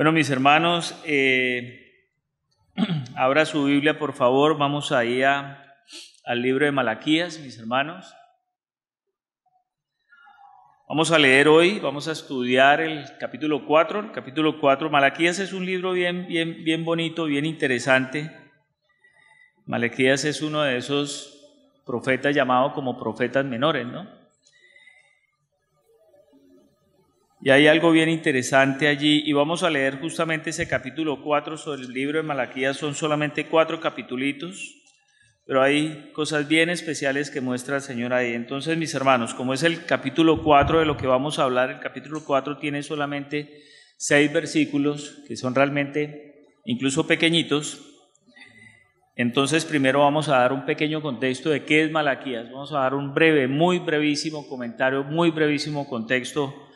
Bueno, mis hermanos, abra su Biblia, por favor. Vamos ahí al libro de Malaquías, mis hermanos. Vamos a leer hoy, vamos a estudiar el capítulo 4. El capítulo 4, Malaquías es un libro bien bonito, bien interesante. Malaquías es uno de esos profetas llamados como profetas menores, ¿no? Y hay algo bien interesante allí, y vamos a leer justamente ese capítulo 4 sobre el libro de Malaquías. Son solamente 4 capitulitos, pero hay cosas bien especiales que muestra el Señor ahí. Entonces, mis hermanos, como es el capítulo 4 de lo que vamos a hablar, el capítulo 4 tiene solamente 6 versículos, que son realmente incluso pequeñitos. Entonces, primero vamos a dar un pequeño contexto de qué es Malaquías. Vamos a dar un breve, muy brevísimo comentario, muy brevísimo contexto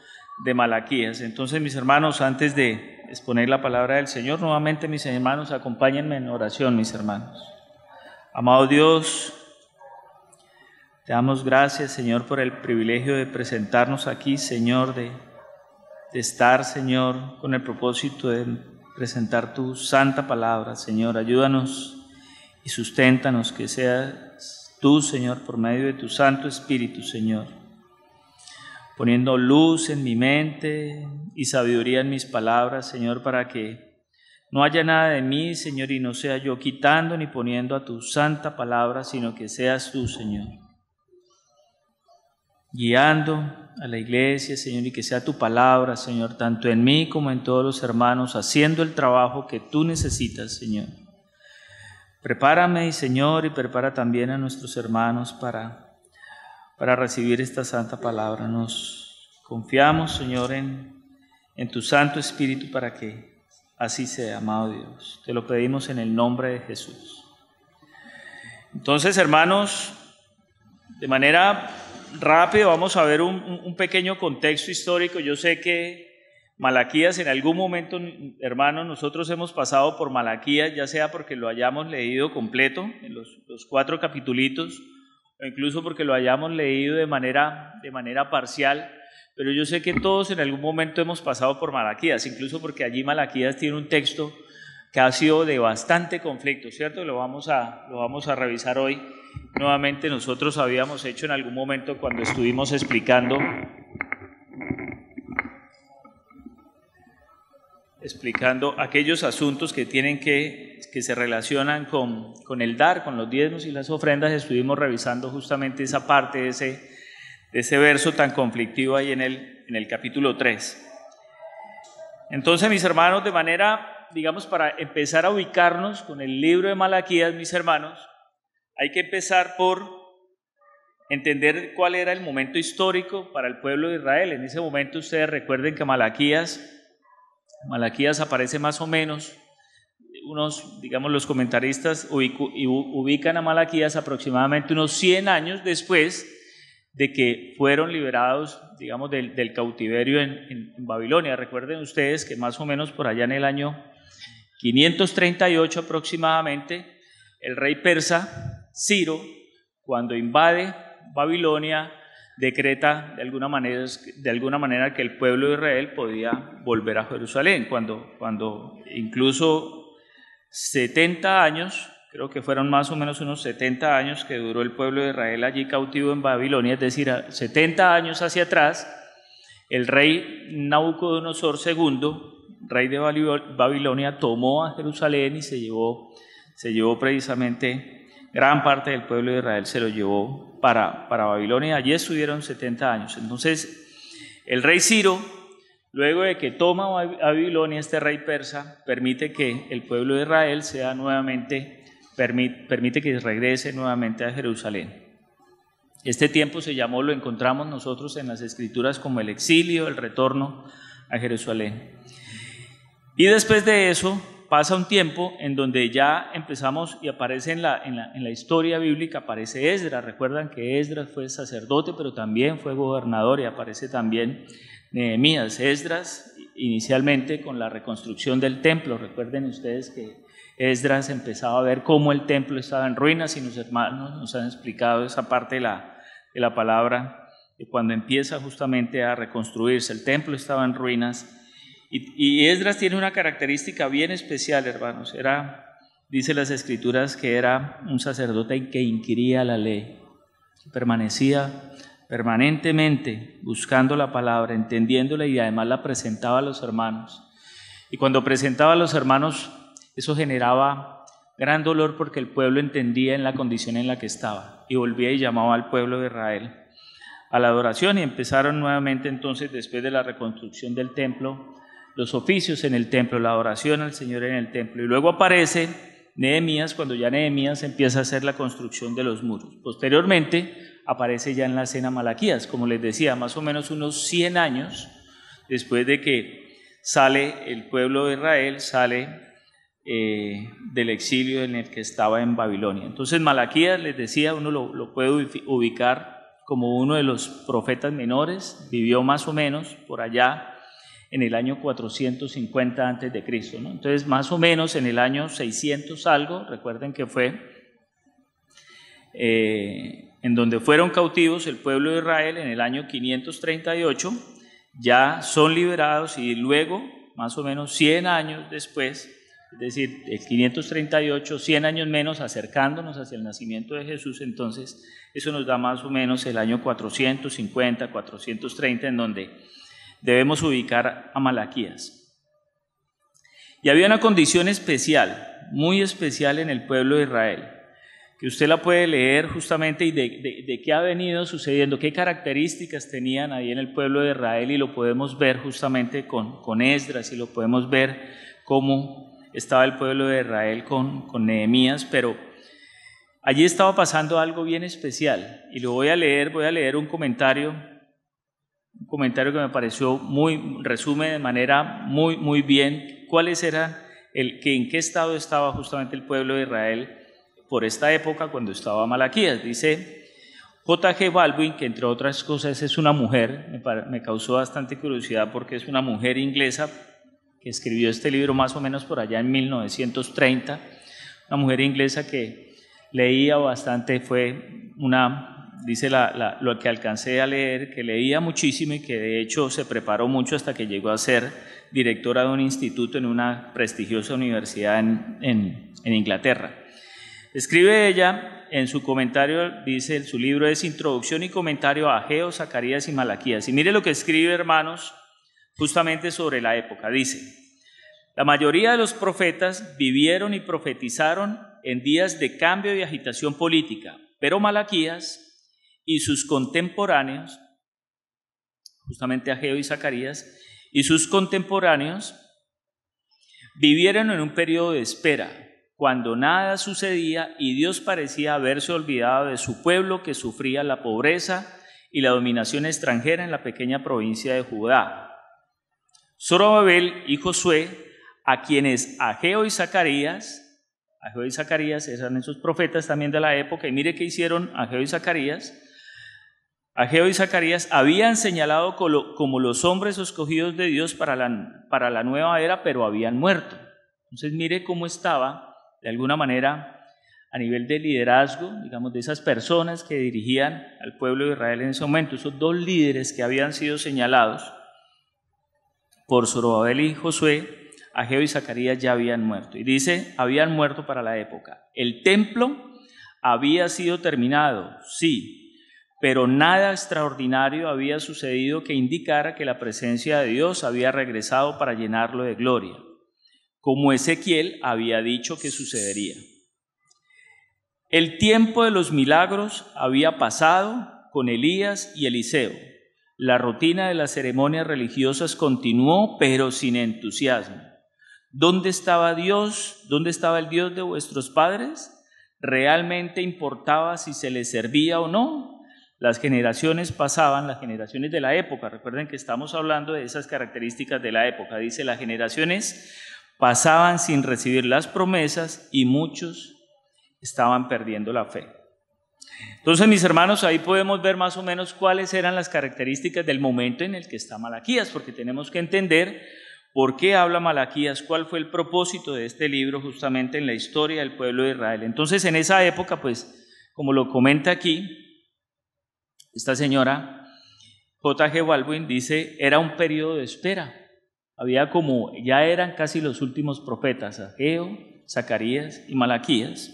de Malaquías. Entonces, mis hermanos, antes de exponer la palabra del Señor, nuevamente, mis hermanos, acompáñenme en oración, mis hermanos. Amado Dios, te damos gracias, Señor, por el privilegio de presentarnos aquí, Señor, de estar, Señor, con el propósito de presentar tu santa palabra. Señor, ayúdanos y susténtanos, que seas tú, Señor, por medio de tu Santo Espíritu, Señor, poniendo luz en mi mente y sabiduría en mis palabras, Señor, para que no haya nada de mí, Señor, y no sea yo quitando ni poniendo a tu santa palabra, sino que seas tú, Señor, guiando a la iglesia, Señor, y que sea tu palabra, Señor, tanto en mí como en todos los hermanos, haciendo el trabajo que tú necesitas, Señor. Prepárame, Señor, y prepara también a nuestros hermanos para recibir esta santa palabra. Nos confiamos, Señor, en tu Santo Espíritu para que así sea, amado Dios. Te lo pedimos en el nombre de Jesús. Entonces, hermanos, de manera rápida vamos a ver un pequeño contexto histórico. Yo sé que Malaquías en algún momento, hermanos, nosotros hemos pasado por Malaquías, ya sea porque lo hayamos leído completo, en los 4 capitulitos, o incluso porque lo hayamos leído de manera parcial, pero yo sé que todos en algún momento hemos pasado por Malaquías, incluso porque allí Malaquías tiene un texto que ha sido de bastante conflicto, ¿cierto? Lo vamos a revisar hoy. Nuevamente nosotros habíamos hecho en algún momento cuando estuvimos explicando aquellos asuntos que se relacionan con el dar, con los diezmos y las ofrendas. Estuvimos revisando justamente esa parte de ese verso tan conflictivo ahí en el capítulo 3. Entonces, mis hermanos, de manera, digamos, para empezar a ubicarnos con el libro de Malaquías, mis hermanos, hay que empezar por entender cuál era el momento histórico para el pueblo de Israel. En ese momento ustedes recuerden que Malaquías aparece más o menos, digamos, los comentaristas ubican a Malaquías aproximadamente unos 100 años después de que fueron liberados, digamos, del cautiverio en Babilonia. Recuerden ustedes que más o menos por allá en el año 538 aproximadamente, el rey persa Ciro, cuando invade Babilonia, decreta de alguna manera que el pueblo de Israel podía volver a Jerusalén, cuando incluso 70 años, creo que fueron más o menos unos 70 años que duró el pueblo de Israel allí cautivo en Babilonia, es decir, 70 años hacia atrás, el rey Nabucodonosor II, rey de Babilonia, tomó a Jerusalén y se llevó precisamente gran parte del pueblo de Israel, se lo llevó para Babilonia. Allí estuvieron 70 años. Entonces, el rey Ciro, luego de que toma a Babilonia, este rey persa, permite que el pueblo de Israel sea nuevamente, permite que regrese nuevamente a Jerusalén. Este tiempo lo encontramos nosotros en las Escrituras como el exilio, el retorno a Jerusalén. Y después de eso pasa un tiempo en donde ya empezamos y aparece en la historia bíblica, aparece Esdras. Recuerdan que Esdras fue sacerdote, pero también fue gobernador, y aparece también Nehemías. Esdras inicialmente con la reconstrucción del templo. Recuerden ustedes que Esdras empezaba a ver cómo el templo estaba en ruinas, y los hermanos nos han explicado esa parte de la palabra, de cuando empieza justamente a reconstruirse. El templo estaba en ruinas, Y Esdras tiene una característica bien especial, hermanos. Dice las Escrituras que era un sacerdote que inquiría la ley, que permanecía permanentemente buscando la palabra, entendiéndola y además la presentaba a los hermanos. Y cuando presentaba a los hermanos, eso generaba gran dolor porque el pueblo entendía en la condición en la que estaba y volvía y llamaba al pueblo de Israel a la adoración, y empezaron nuevamente entonces, después de la reconstrucción del templo, los oficios en el templo, la adoración al Señor en el templo. Y luego aparece Nehemías, cuando ya Nehemías empieza a hacer la construcción de los muros. Posteriormente aparece ya en la escena Malaquías, como les decía, más o menos unos 100 años después de que sale el pueblo de Israel, sale del exilio en el que estaba en Babilonia. Entonces Malaquías, les decía, uno lo puede ubicar como uno de los profetas menores, vivió más o menos por allá en el año 450 a.C., ¿no? Entonces, más o menos en el año 600 algo, recuerden que fue en donde fueron cautivos el pueblo de Israel en el año 538, ya son liberados y luego, más o menos 100 años después, es decir, el 538, 100 años menos, acercándonos hacia el nacimiento de Jesús, entonces eso nos da más o menos el año 450, 430, en donde debemos ubicar a Malaquías. Y había una condición especial, muy especial en el pueblo de Israel, que usted la puede leer justamente y de qué ha venido sucediendo, qué características tenían ahí en el pueblo de Israel, y lo podemos ver justamente con Esdras, y lo podemos ver cómo estaba el pueblo de Israel con Nehemías, pero allí estaba pasando algo bien especial, y lo voy a leer un comentario que me pareció resume de manera muy bien cuáles eran, en qué estado estaba justamente el pueblo de Israel por esta época cuando estaba Malaquías. Dice J.G. Baldwin, que entre otras cosas es una mujer, me causó bastante curiosidad porque es una mujer inglesa que escribió este libro más o menos por allá en 1930, una mujer inglesa que leía bastante, dice lo que alcancé a leer, que leía muchísimo y que de hecho se preparó mucho hasta que llegó a ser directora de un instituto en una prestigiosa universidad en Inglaterra. Escribe ella en su comentario, dice, su libro es Introducción y Comentario a Ageo, Zacarías y Malaquías. Y mire lo que escribe, hermanos, justamente sobre la época. Dice: la mayoría de los profetas vivieron y profetizaron en días de cambio y agitación política, pero Malaquías y sus contemporáneos, justamente Ageo y Zacarías, y sus contemporáneos vivieron en un periodo de espera, cuando nada sucedía y Dios parecía haberse olvidado de su pueblo que sufría la pobreza y la dominación extranjera en la pequeña provincia de Judá. Zorobabel y Josué, a quienes Ageo y Zacarías eran esos profetas también de la época, y mire qué hicieron Ageo y Zacarías. Ageo y Zacarías habían señalado como los hombres escogidos de Dios para la nueva era, pero habían muerto. Entonces mire cómo estaba, de alguna manera, a nivel de liderazgo, digamos, de esas personas que dirigían al pueblo de Israel en ese momento, esos dos líderes que habían sido señalados por Zorobabel y Josué, Ageo y Zacarías ya habían muerto. Y dice, habían muerto para la época. El templo había sido terminado, sí, pero nada extraordinario había sucedido que indicara que la presencia de Dios había regresado para llenarlo de gloria, como Ezequiel había dicho que sucedería. El tiempo de los milagros había pasado con Elías y Eliseo. La rutina de las ceremonias religiosas continuó, pero sin entusiasmo. ¿Dónde estaba Dios? ¿Dónde estaba el Dios de vuestros padres? ¿Realmente importaba si se les servía o no? Las generaciones pasaban, las generaciones de la época, recuerden que estamos hablando de esas características de la época, dice, las generaciones pasaban sin recibir las promesas y muchos estaban perdiendo la fe. Entonces, mis hermanos, ahí podemos ver más o menos cuáles eran las características del momento en el que está Malaquías, porque tenemos que entender por qué habla Malaquías, cuál fue el propósito de este libro justamente en la historia del pueblo de Israel. Entonces, en esa época, pues, como lo comenta aquí, esta señora J.G. Baldwin dice, era un periodo de espera. Ya eran casi los últimos profetas, Ageo, Zacarías y Malaquías.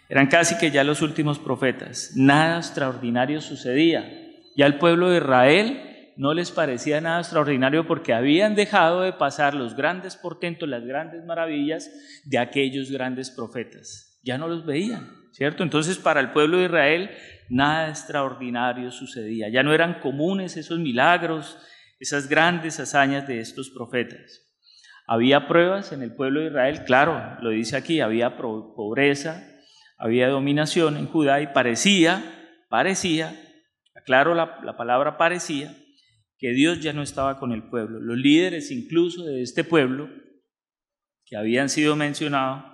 Eran casi que ya los últimos profetas. Nada extraordinario sucedía. Ya al pueblo de Israel no les parecía nada extraordinario porque habían dejado de pasar los grandes portentos, las grandes maravillas de aquellos grandes profetas. Ya no los veían, ¿cierto? Entonces para el pueblo de Israel nada extraordinario sucedía. Ya no eran comunes esos milagros, esas grandes hazañas de estos profetas. Había pruebas en el pueblo de Israel, claro, lo dice aquí, había pobreza, había dominación en Judá y parecía, aclaro la palabra parecía, que Dios ya no estaba con el pueblo. Los líderes incluso de este pueblo, que habían sido mencionados,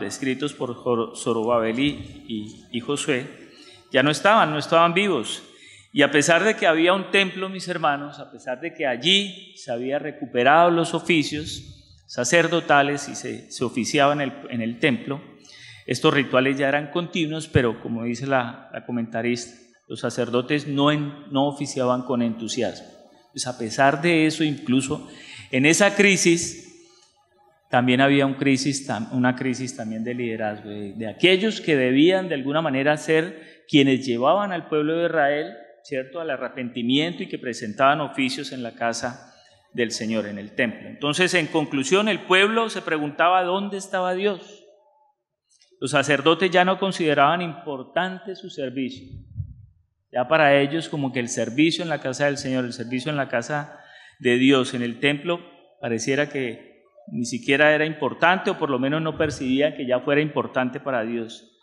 descritos por Zorobabel y Josué, ya no estaban vivos. Y a pesar de que había un templo, mis hermanos, a pesar de que allí se habían recuperado los oficios sacerdotales y se oficiaba en el templo, estos rituales ya eran continuos, pero como dice la comentarista, los sacerdotes no oficiaban con entusiasmo. Pues a pesar de eso, incluso en esa crisis, también había una crisis también de liderazgo, de aquellos que debían de alguna manera ser quienes llevaban al pueblo de Israel, ¿cierto?, al arrepentimiento y que presentaban oficios en la casa del Señor, en el templo. Entonces, en conclusión, el pueblo se preguntaba ¿dónde estaba Dios? Los sacerdotes ya no consideraban importante su servicio. Ya para ellos como que el servicio en la casa del Señor, el servicio en la casa de Dios, en el templo, pareciera que ni siquiera era importante, o por lo menos no percibían que ya fuera importante para Dios.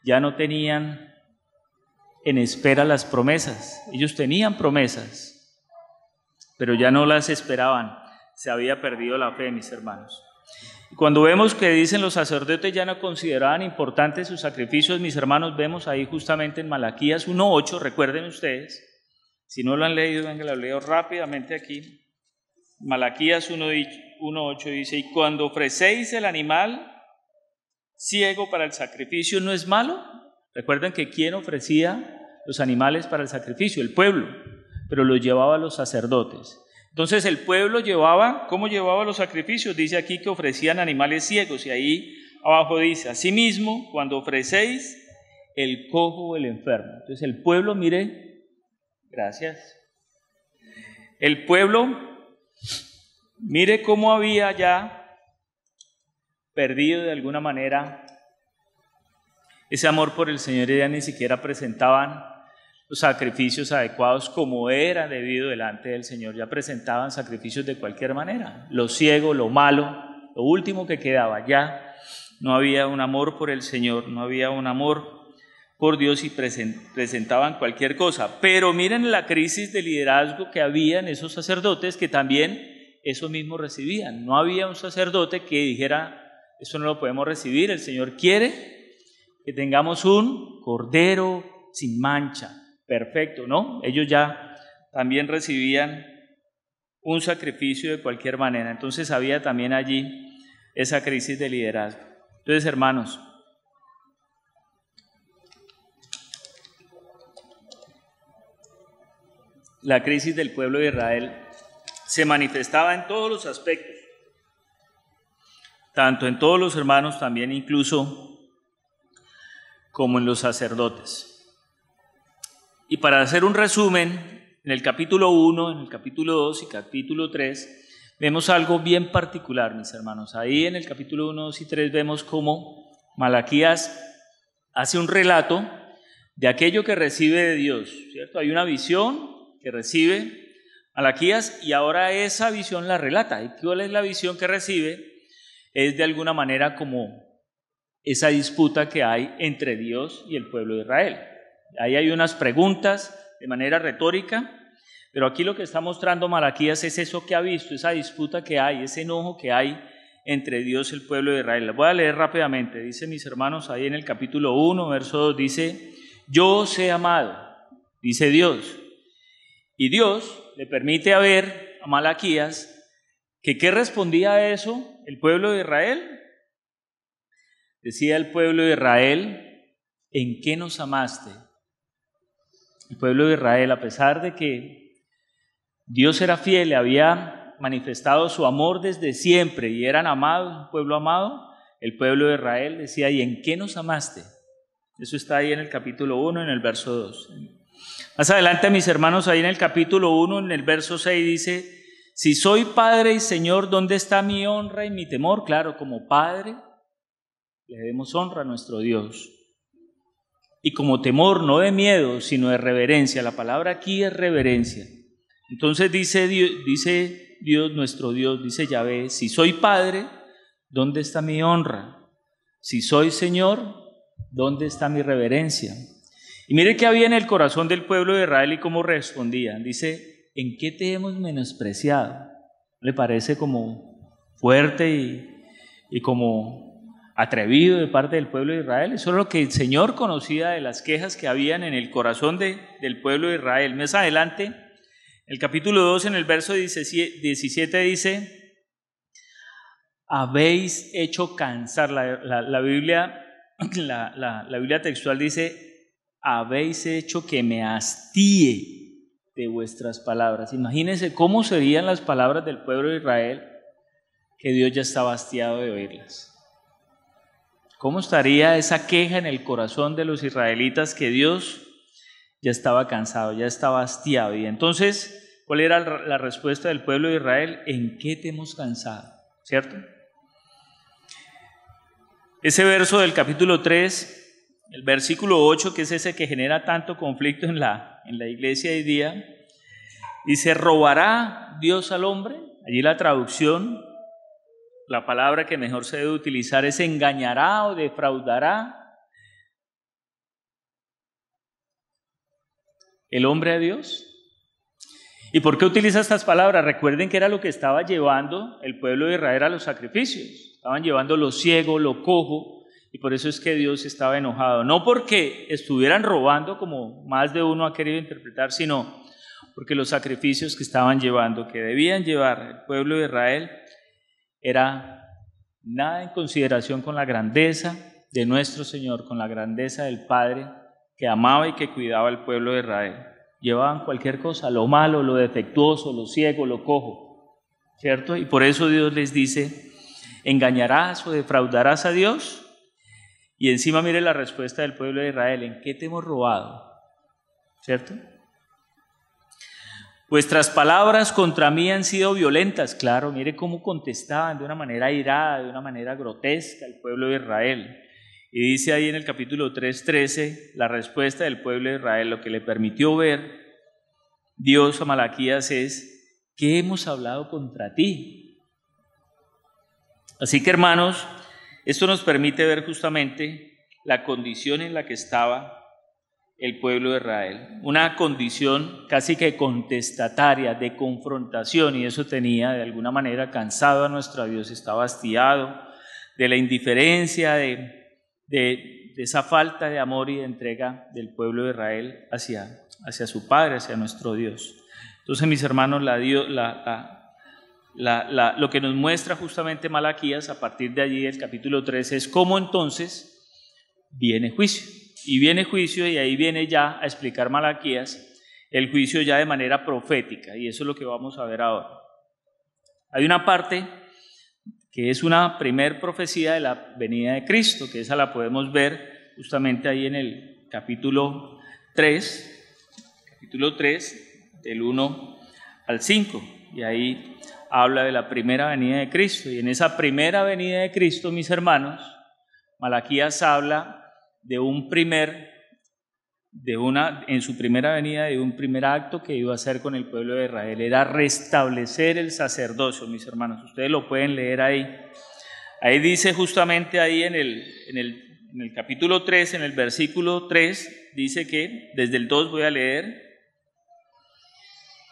Ya no tenían en espera las promesas. Ellos tenían promesas, pero ya no las esperaban. Se había perdido la fe, mis hermanos. Cuando vemos que dicen los sacerdotes ya no consideraban importantes sus sacrificios, mis hermanos, vemos ahí justamente en Malaquías 1:8, recuerden ustedes, si no lo han leído, venga, lo leo rápidamente aquí. Malaquías 1:8 dice, y cuando ofrecéis el animal ciego para el sacrificio, ¿no es malo? Recuerden que ¿quién ofrecía los animales para el sacrificio? El pueblo, pero los llevaba los sacerdotes. Entonces el pueblo ¿cómo llevaba los sacrificios? Dice aquí que ofrecían animales ciegos y ahí abajo dice, asimismo, cuando ofrecéis el cojo o el enfermo. Entonces el pueblo, mire, gracias, el pueblo, mire cómo había ya perdido de alguna manera ese amor por el Señor y ya ni siquiera presentaban los sacrificios adecuados como era debido delante del Señor. Ya presentaban sacrificios de cualquier manera, lo ciego, lo malo, lo último que quedaba. Ya no había un amor por el Señor, no había un amor por Dios y presentaban cualquier cosa. Pero miren la crisis de liderazgo que había en esos sacerdotes que también eso mismo recibían. No había un sacerdote que dijera, eso no lo podemos recibir, el Señor quiere que tengamos un cordero sin mancha. Perfecto, ¿no? Ellos ya también recibían un sacrificio de cualquier manera. Entonces había también allí esa crisis de liderazgo. Entonces, hermanos, la crisis del pueblo de Israel se manifestaba en todos los aspectos, tanto en todos los hermanos, también incluso como en los sacerdotes. Y para hacer un resumen, en el capítulo 1, en el capítulo 2 y capítulo 3, vemos algo bien particular, mis hermanos. Ahí en el capítulo 1, 2 y 3 vemos cómo Malaquías hace un relato de aquello que recibe de Dios, ¿cierto? Hay una visión que recibe Malaquías y ahora esa visión la relata. ¿Y cuál es la visión que recibe? Es de alguna manera como esa disputa que hay entre Dios y el pueblo de Israel. Ahí hay unas preguntas de manera retórica, pero aquí lo que está mostrando Malaquías es eso que ha visto, esa disputa que hay, ese enojo que hay entre Dios y el pueblo de Israel. Voy a leer rápidamente, dice mis hermanos ahí en el capítulo 1, verso 2, dice, yo os he amado, dice Dios, y Dios le permite ver a Malaquías que ¿qué respondía a eso el pueblo de Israel? Decía el pueblo de Israel, ¿en qué nos amaste? El pueblo de Israel, a pesar de que Dios era fiel, le había manifestado su amor desde siempre y eran amados, un pueblo amado. El pueblo de Israel decía, ¿y en qué nos amaste? Eso está ahí en el capítulo 1, en el verso 2. Más adelante, mis hermanos, ahí en el capítulo 1, en el verso 6 dice, si soy Padre y Señor, ¿dónde está mi honra y mi temor? Claro, como Padre le demos honra a nuestro Dios. Y como temor, no de miedo, sino de reverencia. La palabra aquí es reverencia. Entonces dice Dios, nuestro Dios, dice Yahvé, si soy Padre, ¿dónde está mi honra? Si soy Señor, ¿dónde está mi reverencia? Y mire qué había en el corazón del pueblo de Israel y cómo respondían. Dice, ¿en qué te hemos menospreciado? ¿Le parece como fuerte y como atrevido de parte del pueblo de Israel? Eso es lo que el Señor conocía de las quejas que habían en el corazón del pueblo de Israel. Más adelante, el capítulo 2, en el verso 17 dice, habéis hecho cansar. La Biblia, la Biblia textual dice, habéis hecho que me hastíe de vuestras palabras. Imagínense cómo serían las palabras del pueblo de Israel, que Dios ya estaba hastiado de oírlas. ¿Cómo estaría esa queja en el corazón de los israelitas que Dios ya estaba cansado, ya estaba hastiado? Y entonces, ¿cuál era la respuesta del pueblo de Israel? ¿En qué te hemos cansado? ¿Cierto? Ese verso del capítulo 3, el versículo 8, que es ese que genera tanto conflicto en la iglesia hoy día, dice, ¿robará Dios al hombre? Allí la traducción, la palabra que mejor se debe utilizar es engañará o defraudará el hombre a Dios. ¿Y por qué utiliza estas palabras? Recuerden que era lo que estaba llevando el pueblo de Israel a los sacrificios. Estaban llevando lo ciego, lo cojo, y por eso es que Dios estaba enojado. No porque estuvieran robando, como más de uno ha querido interpretar, sino porque los sacrificios que estaban llevando, que debían llevar el pueblo de Israel, era nada en consideración con la grandeza de nuestro Señor, con la grandeza del Padre que amaba y que cuidaba al pueblo de Israel. Llevaban cualquier cosa, lo malo, lo defectuoso, lo ciego, lo cojo, ¿cierto? Y por eso Dios les dice, ¿engañarás o defraudarás a Dios? Y encima mire la respuesta del pueblo de Israel, ¿en qué te hemos robado? ¿Cierto? Vuestras palabras contra mí han sido violentas. Claro, mire cómo contestaban de una manera airada, de una manera grotesca el pueblo de Israel. Y dice ahí en el capítulo 3:13, la respuesta del pueblo de Israel, lo que le permitió ver Dios a Malaquías es, ¿qué hemos hablado contra ti? Así que hermanos, esto nos permite ver justamente la condición en la que estaba el pueblo de Israel, una condición casi que contestataria, de confrontación, y eso tenía de alguna manera cansado a nuestro Dios, estaba hastiado de la indiferencia, de esa falta de amor y de entrega del pueblo de Israel hacia su Padre, hacia nuestro Dios. Entonces, mis hermanos, lo que nos muestra justamente Malaquías a partir de allí, el capítulo 13, es cómo entonces viene juicio. Y viene juicio, y ahí viene ya a explicar Malaquías el juicio ya de manera profética, y eso es lo que vamos a ver ahora. Hay una parte que es una primer profecía de la venida de Cristo, que esa la podemos ver justamente ahí en el capítulo 3, del 1 al 5, y ahí habla de la primera venida de Cristo. Y en esa primera venida de Cristo, mis hermanos, Malaquías habla en su primera venida, de un primer acto que iba a hacer con el pueblo de Israel, era restablecer el sacerdocio, mis hermanos. Ustedes lo pueden leer ahí. Ahí dice justamente ahí en el capítulo 3, en el versículo 3, dice que, desde el 2 voy a leer,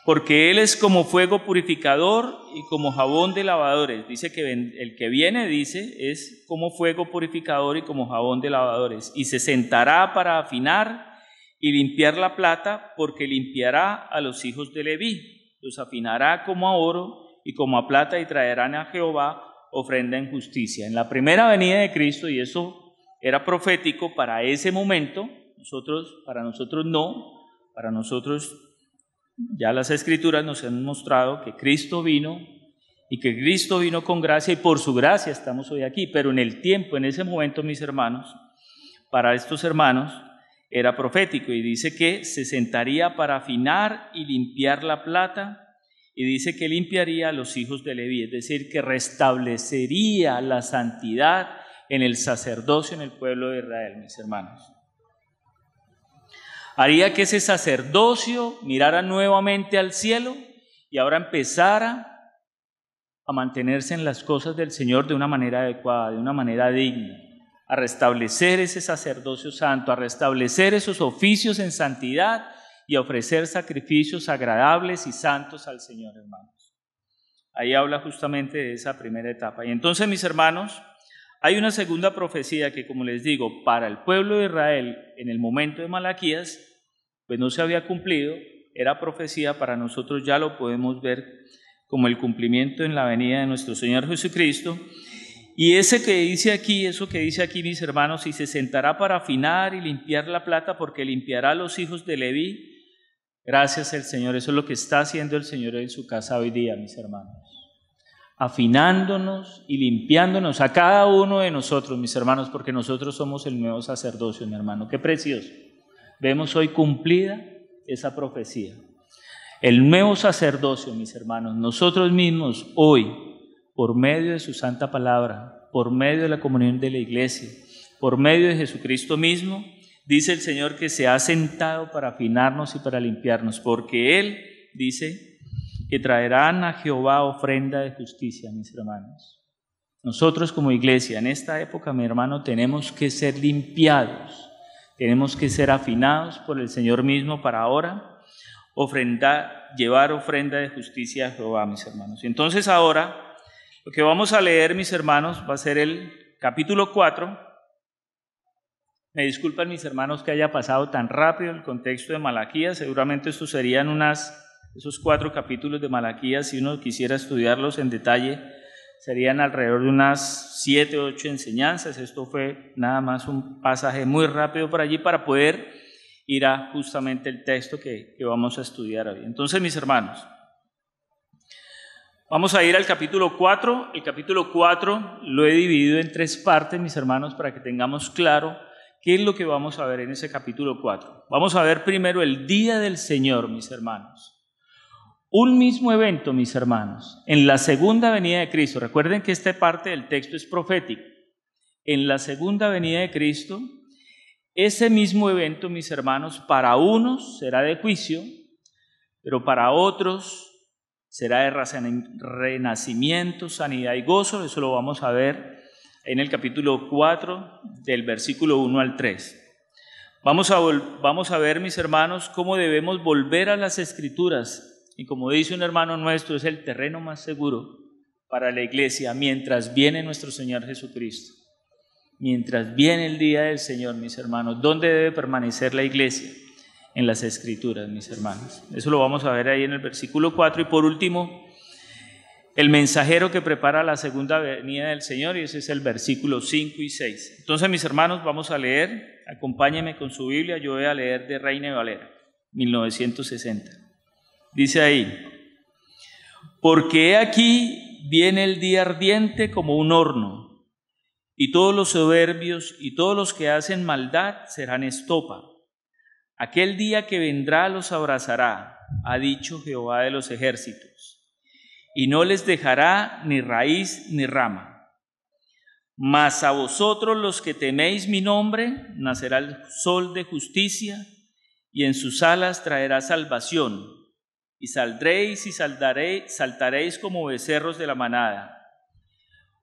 porque Él es como fuego purificador y como jabón de lavadores. Dice que el que viene, dice, es como fuego purificador y como jabón de lavadores. Y se sentará para afinar y limpiar la plata, porque limpiará a los hijos de Leví. Los afinará como a oro y como a plata, y traerán a Jehová ofrenda en justicia. En la primera venida de Cristo, y eso era profético para ese momento, para nosotros no, para nosotros Ya las Escrituras nos han mostrado que Cristo vino y que Cristo vino con gracia y por su gracia estamos hoy aquí. Pero en el tiempo, en ese momento, mis hermanos, para estos hermanos era profético y dice que se sentaría para afinar y limpiar la plata y dice que limpiaría a los hijos de Leví, es decir, que restablecería la santidad en el sacerdocio en el pueblo de Israel, mis hermanos. Haría que ese sacerdocio mirara nuevamente al cielo y ahora empezara a mantenerse en las cosas del Señor de una manera adecuada, de una manera digna, a restablecer ese sacerdocio santo, a restablecer esos oficios en santidad y a ofrecer sacrificios agradables y santos al Señor, hermanos. Ahí habla justamente de esa primera etapa. Y entonces, mis hermanos, hay una segunda profecía que, como les digo, para el pueblo de Israel en el momento de Malaquías, pues no se había cumplido, era profecía, para nosotros ya lo podemos ver como el cumplimiento en la venida de nuestro Señor Jesucristo. Y eso que dice aquí, mis hermanos, y se sentará para afinar y limpiar la plata, porque limpiará a los hijos de Leví. Gracias al Señor, eso es lo que está haciendo el Señor en su casa hoy día, mis hermanos. Afinándonos y limpiándonos a cada uno de nosotros, mis hermanos, porque nosotros somos el nuevo sacerdocio, mi hermano. Qué precioso. Vemos hoy cumplida esa profecía. El nuevo sacerdocio, mis hermanos, nosotros mismos hoy, por medio de su santa palabra, por medio de la comunión de la iglesia, por medio de Jesucristo mismo, dice el Señor que se ha sentado para afinarnos y para limpiarnos, porque Él dice que traerán a Jehová ofrenda de justicia, mis hermanos. Nosotros como iglesia, en esta época, mi hermano, tenemos que ser limpiados, tenemos que ser afinados por el Señor mismo para ahora llevar ofrenda de justicia a Jehová, mis hermanos. Y entonces ahora, lo que vamos a leer, mis hermanos, va a ser el capítulo 4. Me disculpan, mis hermanos, que haya pasado tan rápido el contexto de Malaquías. Seguramente estos serían esos 4 capítulos de Malaquías, si uno quisiera estudiarlos en detalle, serían alrededor de unas 7 o 8 enseñanzas. Esto fue nada más un pasaje muy rápido por allí para poder ir a justamente el texto que vamos a estudiar hoy. Entonces, mis hermanos, vamos a ir al capítulo 4. El capítulo 4 lo he dividido en 3 partes, mis hermanos, para que tengamos claro qué es lo que vamos a ver en ese capítulo 4. Vamos a ver primero el día del Señor, mis hermanos. Un mismo evento, mis hermanos, en la segunda venida de Cristo. Recuerden que esta parte del texto es profético. En la segunda venida de Cristo, ese mismo evento, mis hermanos, para unos será de juicio, pero para otros será de renacimiento, sanidad y gozo. Eso lo vamos a ver en el capítulo 4, del versículo 1 al 3. Vamos a ver, mis hermanos, cómo debemos volver a las Escrituras. Y como dice un hermano nuestro, es el terreno más seguro para la iglesia mientras viene nuestro Señor Jesucristo. Mientras viene el día del Señor, mis hermanos, ¿dónde debe permanecer la iglesia? En las Escrituras, mis hermanos. Eso lo vamos a ver ahí en el versículo 4. Y por último, el mensajero que prepara la segunda venida del Señor, y ese es el versículo 5 y 6. Entonces, mis hermanos, vamos a leer, acompáñenme con su Biblia, yo voy a leer de Reina y Valera, 1960. Dice ahí: porque he aquí viene el día ardiente como un horno, y todos los soberbios y todos los que hacen maldad serán estopa. Aquel día que vendrá los abrazará, ha dicho Jehová de los ejércitos, y no les dejará ni raíz ni rama. Mas a vosotros los que teméis mi nombre, nacerá el sol de justicia, y en sus alas traerá salvación. Y saldréis y saltaréis como becerros de la manada.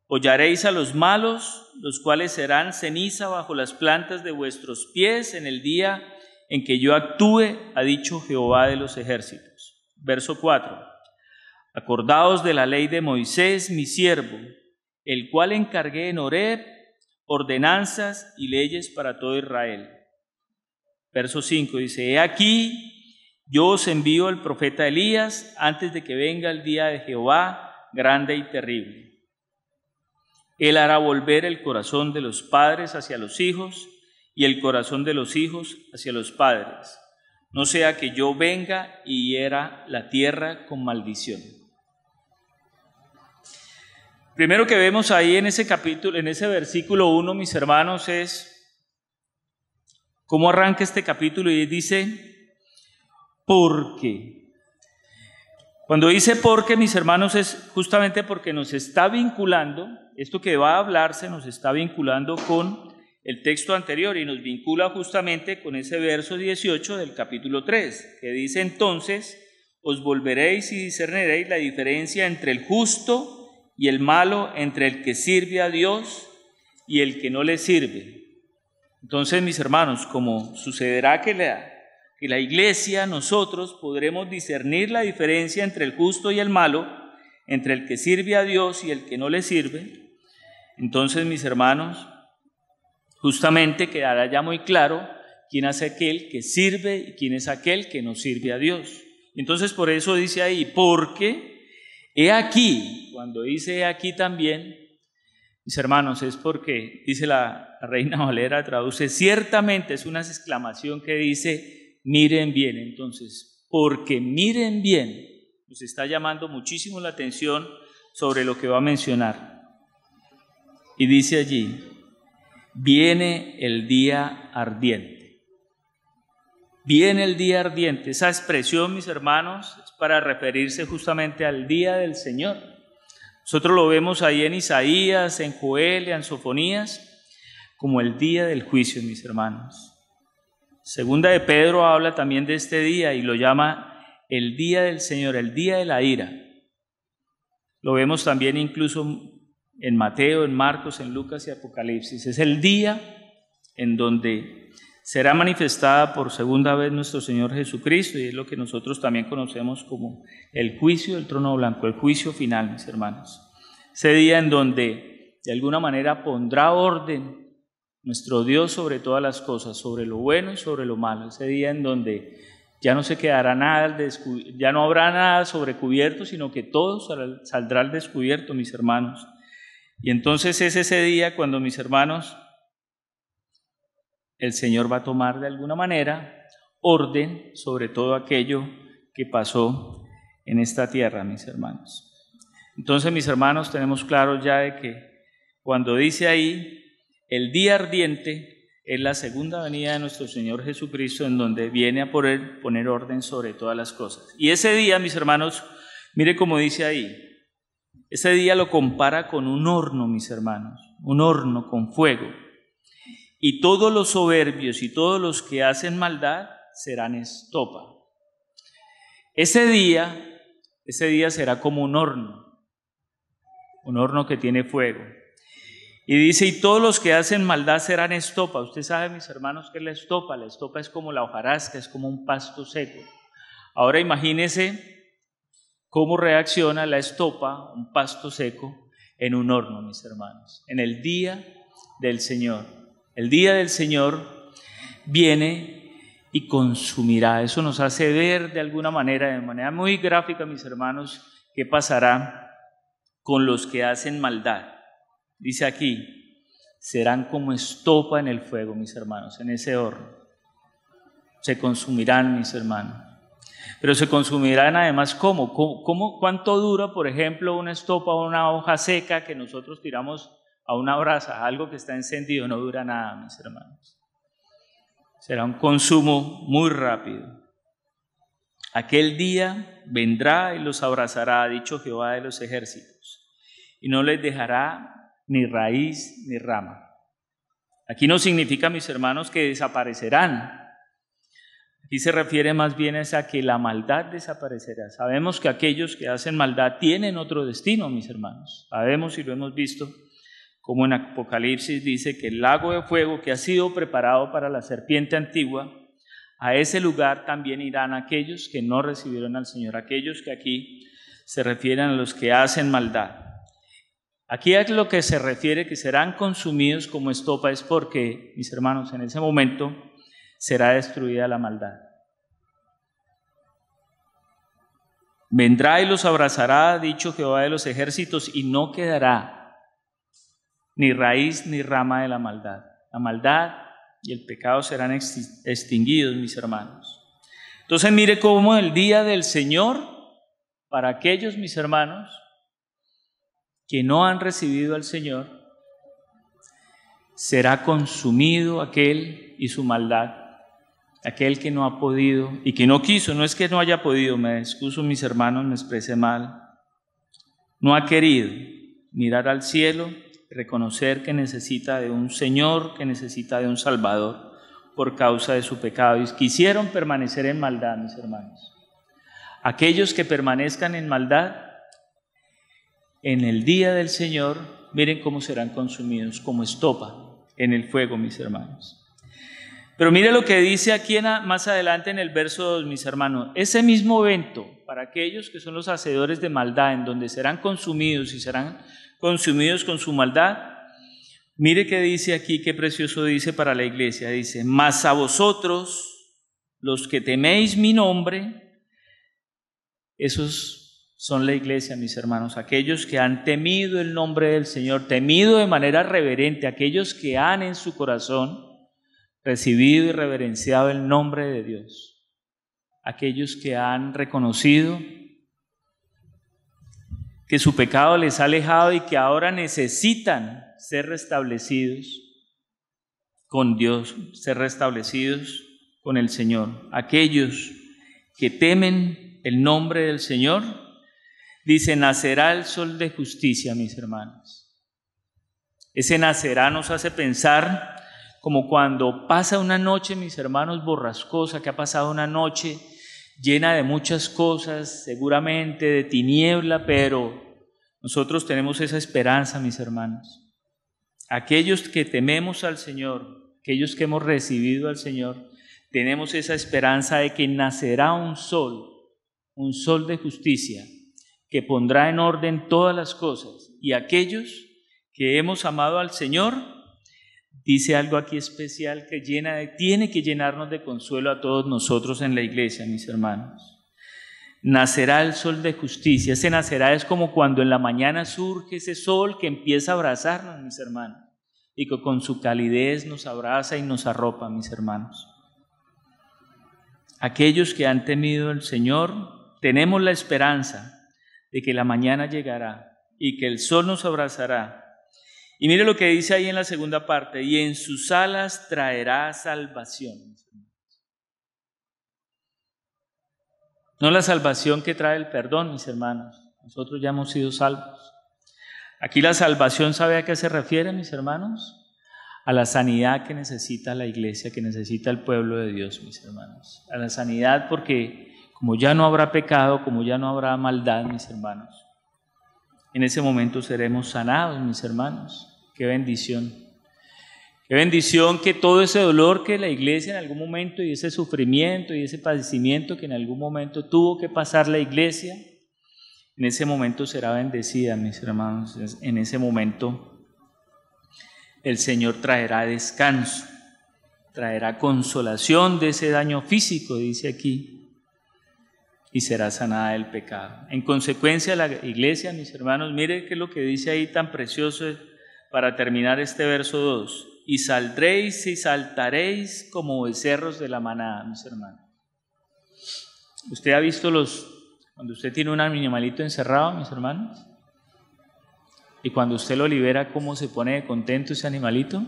Hollaréis a los malos, los cuales serán ceniza bajo las plantas de vuestros pies en el día en que yo actúe, ha dicho Jehová de los ejércitos. Verso 4. Acordaos de la ley de Moisés, mi siervo, el cual encargué en Horeb ordenanzas y leyes para todo Israel. Verso 5 dice: he aquí, yo os envío al profeta Elías antes de que venga el día de Jehová grande y terrible. Él hará volver el corazón de los padres hacia los hijos y el corazón de los hijos hacia los padres, no sea que yo venga y hiera la tierra con maldición. Primero que vemos ahí en ese capítulo, en ese versículo 1, mis hermanos, es cómo arranca este capítulo y dice, porque. Cuando dice porque, mis hermanos, es justamente porque nos está vinculando, esto que va a hablarse nos está vinculando con el texto anterior y nos vincula justamente con ese verso 18 del capítulo 3, que dice entonces, os volveréis y discerniréis la diferencia entre el justo y el malo, entre el que sirve a Dios y el que no le sirve. Entonces, mis hermanos, como sucederá que la iglesia, nosotros podremos discernir la diferencia entre el justo y el malo, entre el que sirve a Dios y el que no le sirve, entonces, mis hermanos, justamente quedará ya muy claro quién es aquel que sirve y quién es aquel que no sirve a Dios. Entonces, por eso dice ahí, porque he aquí, cuando dice he aquí también, mis hermanos, es porque, dice la Reina Valera, traduce, ciertamente es una exclamación que dice, miren bien. Entonces, porque miren bien, nos está llamando muchísimo la atención sobre lo que va a mencionar. Y dice allí, viene el día ardiente. Viene el día ardiente. Esa expresión, mis hermanos, es para referirse justamente al día del Señor. Nosotros lo vemos ahí en Isaías, en Joel, en Sofonías, como el día del juicio, mis hermanos. Segunda de Pedro habla también de este día y lo llama el día del Señor, el día de la ira. Lo vemos también incluso en Mateo, en Marcos, en Lucas y Apocalipsis. Es el día en donde será manifestada por segunda vez nuestro Señor Jesucristo, y es lo que nosotros también conocemos como el juicio del trono blanco, el juicio final, mis hermanos. Ese día en donde de alguna manera pondrá orden nuestro Dios sobre todas las cosas, sobre lo bueno y sobre lo malo. Ese día en donde ya no se quedará nada, ya no habrá nada sobre cubierto, sino que todo saldrá al descubierto, mis hermanos. Y entonces es ese día cuando, mis hermanos, el Señor va a tomar de alguna manera orden sobre todo aquello que pasó en esta tierra, mis hermanos. Entonces, mis hermanos, tenemos claro ya de que cuando dice ahí, el día ardiente es la segunda venida de nuestro Señor Jesucristo, en donde viene a poner orden sobre todas las cosas. Y ese día, mis hermanos, mire cómo dice ahí, ese día lo compara con un horno, mis hermanos, un horno con fuego. Y todos los soberbios y todos los que hacen maldad serán estopa. Ese día será como un horno que tiene fuego. Y dice, y todos los que hacen maldad serán estopa. Usted sabe, mis hermanos, qué es la estopa. La estopa es como la hojarasca, es como un pasto seco. Ahora imagínese cómo reacciona la estopa, un pasto seco, en un horno, mis hermanos, en el día del Señor. El día del Señor viene y consumirá. Eso nos hace ver de alguna manera, de manera muy gráfica, mis hermanos, qué pasará con los que hacen maldad. Dice aquí, serán como estopa en el fuego, mis hermanos, en ese horno. Se consumirán, mis hermanos. Pero se consumirán además, ¿cómo? ¿Cuánto dura, por ejemplo, una estopa o una hoja seca que nosotros tiramos a una brasa? Algo que está encendido no dura nada, mis hermanos. Será un consumo muy rápido. Aquel día vendrá y los abrazará, ha dicho Jehová de los ejércitos, y no les dejará ni raíz ni rama. Aquí no significa, mis hermanos, que desaparecerán. Aquí se refiere más bien a que la maldad desaparecerá. Sabemos que aquellos que hacen maldad tienen otro destino, mis hermanos. Sabemos y lo hemos visto, como en Apocalipsis dice que el lago de fuego que ha sido preparado para la serpiente antigua, a ese lugar también irán aquellos que no recibieron al Señor, aquellos que aquí se refieren a los que hacen maldad. Aquí a lo que se refiere que serán consumidos como estopa es porque, mis hermanos, en ese momento será destruida la maldad. Vendrá y los abrazará, ha dicho Jehová de los ejércitos, y no quedará ni raíz ni rama de la maldad. La maldad y el pecado serán extinguidos, mis hermanos. Entonces mire cómo el día del Señor, para aquellos, mis hermanos, que no han recibido al Señor, será consumido aquel y su maldad, aquel que no ha podido y que no quiso, no es que no haya podido, me excuso mis hermanos, me expresé mal, no ha querido mirar al cielo, reconocer que necesita de un Señor, que necesita de un Salvador por causa de su pecado, y quisieron permanecer en maldad, mis hermanos. Aquellos que permanezcan en maldad, en el día del Señor, miren cómo serán consumidos, como estopa en el fuego, mis hermanos. Pero mire lo que dice aquí más adelante en el verso 2, mis hermanos. Ese mismo evento, para aquellos que son los hacedores de maldad, en donde serán consumidos y serán consumidos con su maldad, mire qué dice aquí, qué precioso dice para la iglesia. Dice, mas a vosotros, los que teméis mi nombre, esos son la iglesia, mis hermanos, aquellos que han temido el nombre del Señor, temido de manera reverente, aquellos que han en su corazón recibido y reverenciado el nombre de Dios, aquellos que han reconocido que su pecado les ha alejado y que ahora necesitan ser restablecidos con Dios, ser restablecidos con el Señor. Aquellos que temen el nombre del Señor, dice, nacerá el sol de justicia, mis hermanos. Ese nacerá nos hace pensar como cuando pasa una noche, mis hermanos, borrascosa, que ha pasado una noche llena de muchas cosas, seguramente de tiniebla, pero nosotros tenemos esa esperanza, mis hermanos. Aquellos que tememos al Señor, aquellos que hemos recibido al Señor, tenemos esa esperanza de que nacerá un sol de justicia, que pondrá en orden todas las cosas. Y aquellos que hemos amado al Señor, dice algo aquí especial que tiene que llenarnos de consuelo a todos nosotros en la iglesia, mis hermanos. Nacerá el sol de justicia. Ese nacerá es como cuando en la mañana surge ese sol que empieza a abrazarnos, mis hermanos, y que con su calidez nos abraza y nos arropa, mis hermanos. Aquellos que han temido al Señor, tenemos la esperanza de que la mañana llegará y que el sol nos abrazará. Y mire lo que dice ahí en la segunda parte, y en sus alas traerá salvación. No la salvación que trae el perdón, mis hermanos, nosotros ya hemos sido salvos. Aquí la salvación, ¿sabe a qué se refiere, mis hermanos? A la sanidad que necesita la iglesia, que necesita el pueblo de Dios, mis hermanos. A la sanidad porque como ya no habrá pecado, como ya no habrá maldad, mis hermanos, en ese momento seremos sanados, mis hermanos. Qué bendición. Qué bendición que todo ese dolor que la iglesia en algún momento y ese sufrimiento y ese padecimiento que en algún momento tuvo que pasar la iglesia, en ese momento será bendecida, mis hermanos. En ese momento el Señor traerá descanso, traerá consolación de ese daño físico, dice aquí, y será sanada del pecado. En consecuencia, la iglesia, mis hermanos, mire qué es lo que dice ahí tan precioso para terminar este verso 2. Y saldréis y saltaréis como becerros de la manada, mis hermanos. ¿Usted ha visto cuando usted tiene un animalito encerrado, mis hermanos? Y cuando usted lo libera, ¿cómo se pone de contento ese animalito?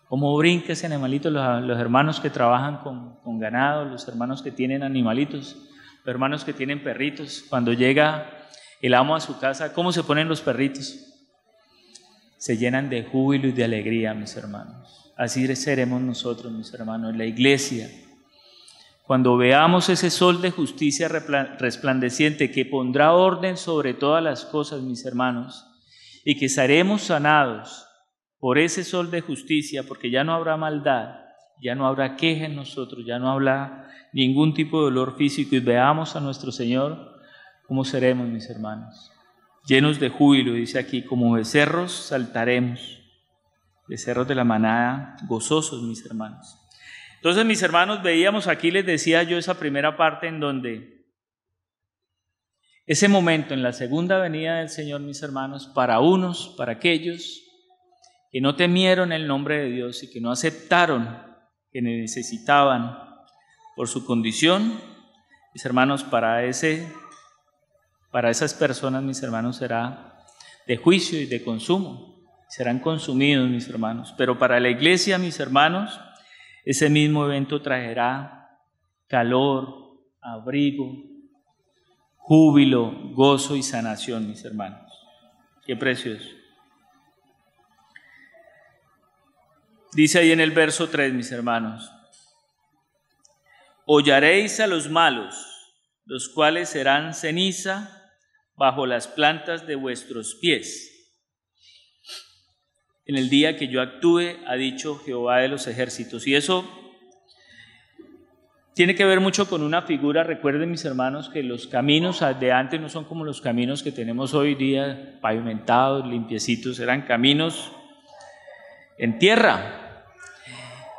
¿Cómo brinca ese animalito? Los hermanos que trabajan con ganado, los hermanos que tienen animalitos, los hermanos que tienen perritos, cuando llega el amo a su casa, ¿cómo se ponen los perritos? Se llenan de júbilo y de alegría, mis hermanos. Así seremos nosotros, mis hermanos, la iglesia. Cuando veamos ese sol de justicia resplandeciente que pondrá orden sobre todas las cosas, mis hermanos, y que seremos sanados por ese sol de justicia, porque ya no habrá maldad, ya no habrá queja en nosotros, ya no habrá ningún tipo de dolor físico, y veamos a nuestro Señor, ¿cómo seremos, mis hermanos? Llenos de júbilo, dice aquí, como becerros saltaremos, becerros de la manada, gozosos, mis hermanos. Entonces, mis hermanos, veíamos aquí, les decía yo, esa primera parte en donde ese momento en la segunda venida del Señor, mis hermanos, para unos, para aquellos que no temieron el nombre de Dios y que no aceptaron que necesitaban por su condición. Mis hermanos, para esas personas, mis hermanos, será de juicio y de consumo. Serán consumidos, mis hermanos. Pero para la iglesia, mis hermanos, ese mismo evento traerá calor, abrigo, júbilo, gozo y sanación, mis hermanos. Qué precioso. Dice ahí en el verso 3, mis hermanos: hollaréis a los malos, los cuales serán ceniza bajo las plantas de vuestros pies. En el día que yo actúe, ha dicho Jehová de los ejércitos. Y eso tiene que ver mucho con una figura. Recuerden, mis hermanos, que los caminos de antes no son como los caminos que tenemos hoy día, pavimentados, limpiecitos. Eran caminos en tierra.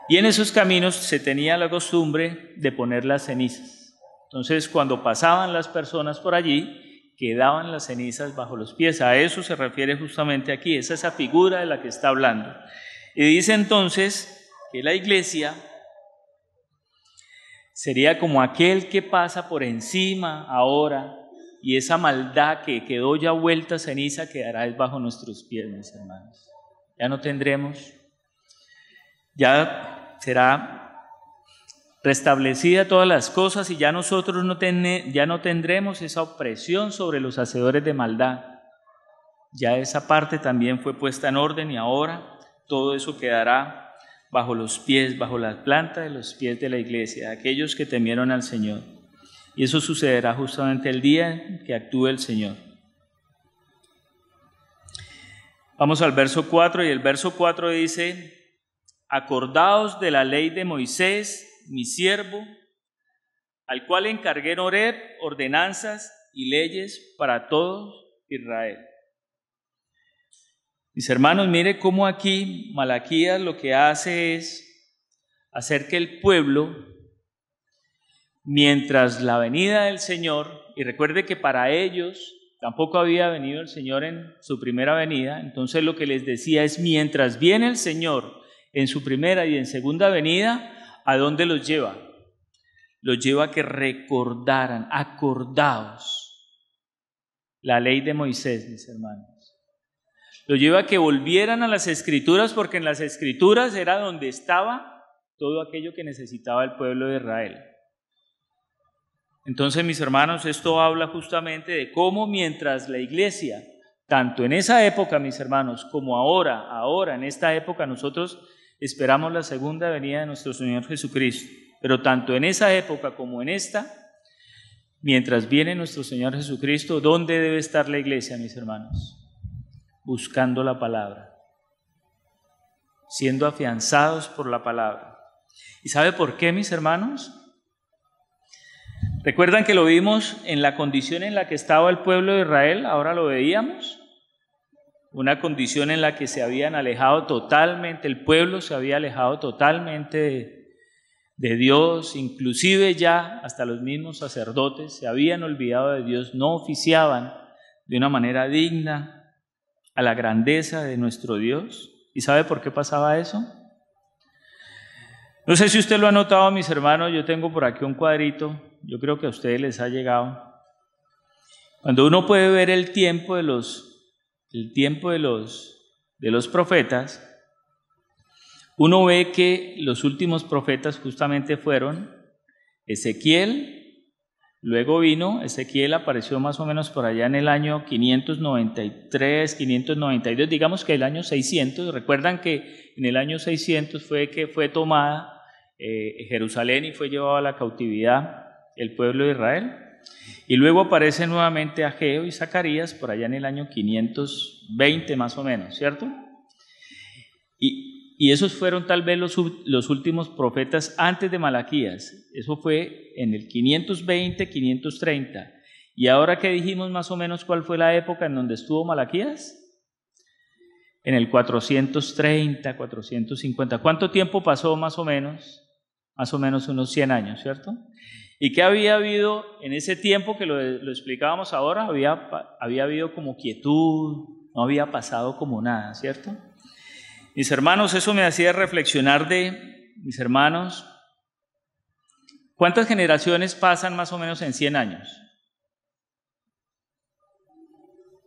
Y en esos caminos se tenía la costumbre de poner las cenizas. Entonces, cuando pasaban las personas por allí, quedaban las cenizas bajo los pies. A eso se refiere justamente aquí, es esa figura de la que está hablando. Y dice entonces que la iglesia sería como aquel que pasa por encima ahora, y esa maldad que quedó ya vuelta ceniza quedará bajo nuestros pies, mis hermanos. Ya no tendremos, ya será restablecida todas las cosas, y ya nosotros ya no tendremos esa opresión sobre los hacedores de maldad. Ya esa parte también fue puesta en orden, y ahora todo eso quedará bajo los pies, bajo la planta de los pies de la iglesia, de aquellos que temieron al Señor. Y eso sucederá justamente el día en que actúe el Señor. Vamos al verso 4, y el verso 4 dice: acordaos de la ley de Moisés, mi siervo, al cual encargué en Horeb ordenanzas y leyes para todo Israel. Mis hermanos, mire cómo aquí Malaquías lo que hace es hacer que el pueblo, mientras la venida del Señor, y recuerde que para ellos tampoco había venido el Señor en su primera venida, entonces lo que les decía es: mientras viene el Señor en su primera y en segunda venida, ¿a dónde los lleva? Los lleva a que recordaran, acordaos la ley de Moisés, mis hermanos. Los lleva a que volvieran a las Escrituras, porque en las Escrituras era donde estaba todo aquello que necesitaba el pueblo de Israel. Entonces, mis hermanos, esto habla justamente de cómo mientras la iglesia, tanto en esa época, mis hermanos, como ahora en esta época, nosotros esperamos la segunda venida de nuestro Señor Jesucristo. Pero tanto en esa época como en esta, mientras viene nuestro Señor Jesucristo, ¿dónde debe estar la iglesia, mis hermanos? Buscando la palabra, siendo afianzados por la palabra. ¿Y sabe por qué, mis hermanos? ¿Recuerdan que lo vimos en la condición en la que estaba el pueblo de Israel? Ahora lo veíamos. Una condición en la que se habían alejado totalmente, el pueblo se había alejado totalmente de Dios, inclusive ya hasta los mismos sacerdotes se habían olvidado de Dios, no oficiaban de una manera digna a la grandeza de nuestro Dios. ¿Y sabe por qué pasaba eso? No sé si usted lo ha notado, mis hermanos, yo tengo por aquí un cuadrito, yo creo que a ustedes les ha llegado. Cuando uno puede ver el tiempo de los profetas, uno ve que los últimos profetas justamente fueron Ezequiel, luego vino Ezequiel, apareció más o menos por allá en el año 593, 592, digamos que el año 600. Recuerdan que en el año 600 fue que fue tomada Jerusalén y fue llevado a la cautividad el pueblo de Israel. Y luego aparece nuevamente Ageo y Zacarías por allá en el año 520 más o menos, ¿cierto? Y esos fueron tal vez los últimos profetas antes de Malaquías. Eso fue en el 520, 530. ¿Y ahora que dijimos más o menos cuál fue la época en donde estuvo Malaquías? En el 430, 450. ¿Cuánto tiempo pasó más o menos? Más o menos unos 100 años, ¿cierto? ¿Y qué había habido en ese tiempo que lo explicábamos ahora? Había habido como quietud, no había pasado como nada, ¿cierto? Mis hermanos, eso me hacía reflexionar mis hermanos, ¿Cuántas generaciones pasan más o menos en 100 años?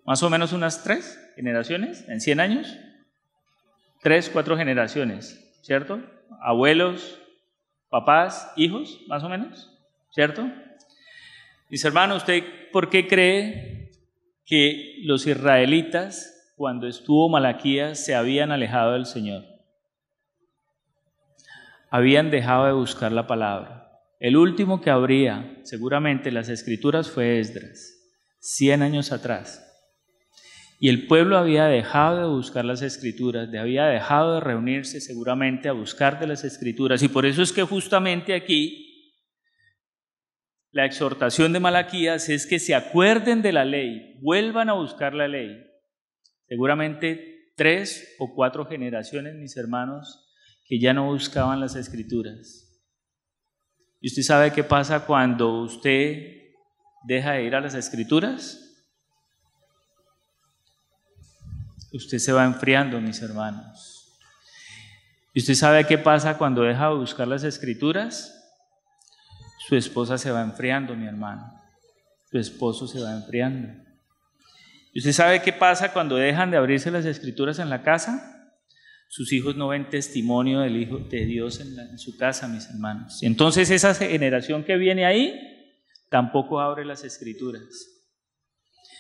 Más o menos unas 3 generaciones en 100 años. 3, 4 generaciones, ¿cierto? Abuelos, papás, hijos, más o menos, ¿cierto? Mis hermanos, ¿usted por qué cree que los israelitas, cuando estuvo Malaquías, se habían alejado del Señor? Habían dejado de buscar la palabra. El último que abría, seguramente, las Escrituras fue Esdras, 100 años atrás. Y el pueblo había dejado de buscar las Escrituras, había dejado de reunirse seguramente a buscar de las Escrituras. Y por eso es que justamente aquí la exhortación de Malaquías es que se acuerden de la ley, vuelvan a buscar la ley. Seguramente 3 o 4 generaciones, mis hermanos, que ya no buscaban las Escrituras. ¿Y usted sabe qué pasa cuando usted deja de ir a las Escrituras? Usted se va enfriando, mis hermanos. ¿Y usted sabe qué pasa cuando deja de buscar las Escrituras? Su esposa se va enfriando, mi hermano. Su esposo se va enfriando. ¿Y usted sabe qué pasa cuando dejan de abrirse las Escrituras en la casa? Sus hijos no ven testimonio del Hijo de Dios en su casa, mis hermanos. Entonces esa generación que viene ahí tampoco abre las Escrituras.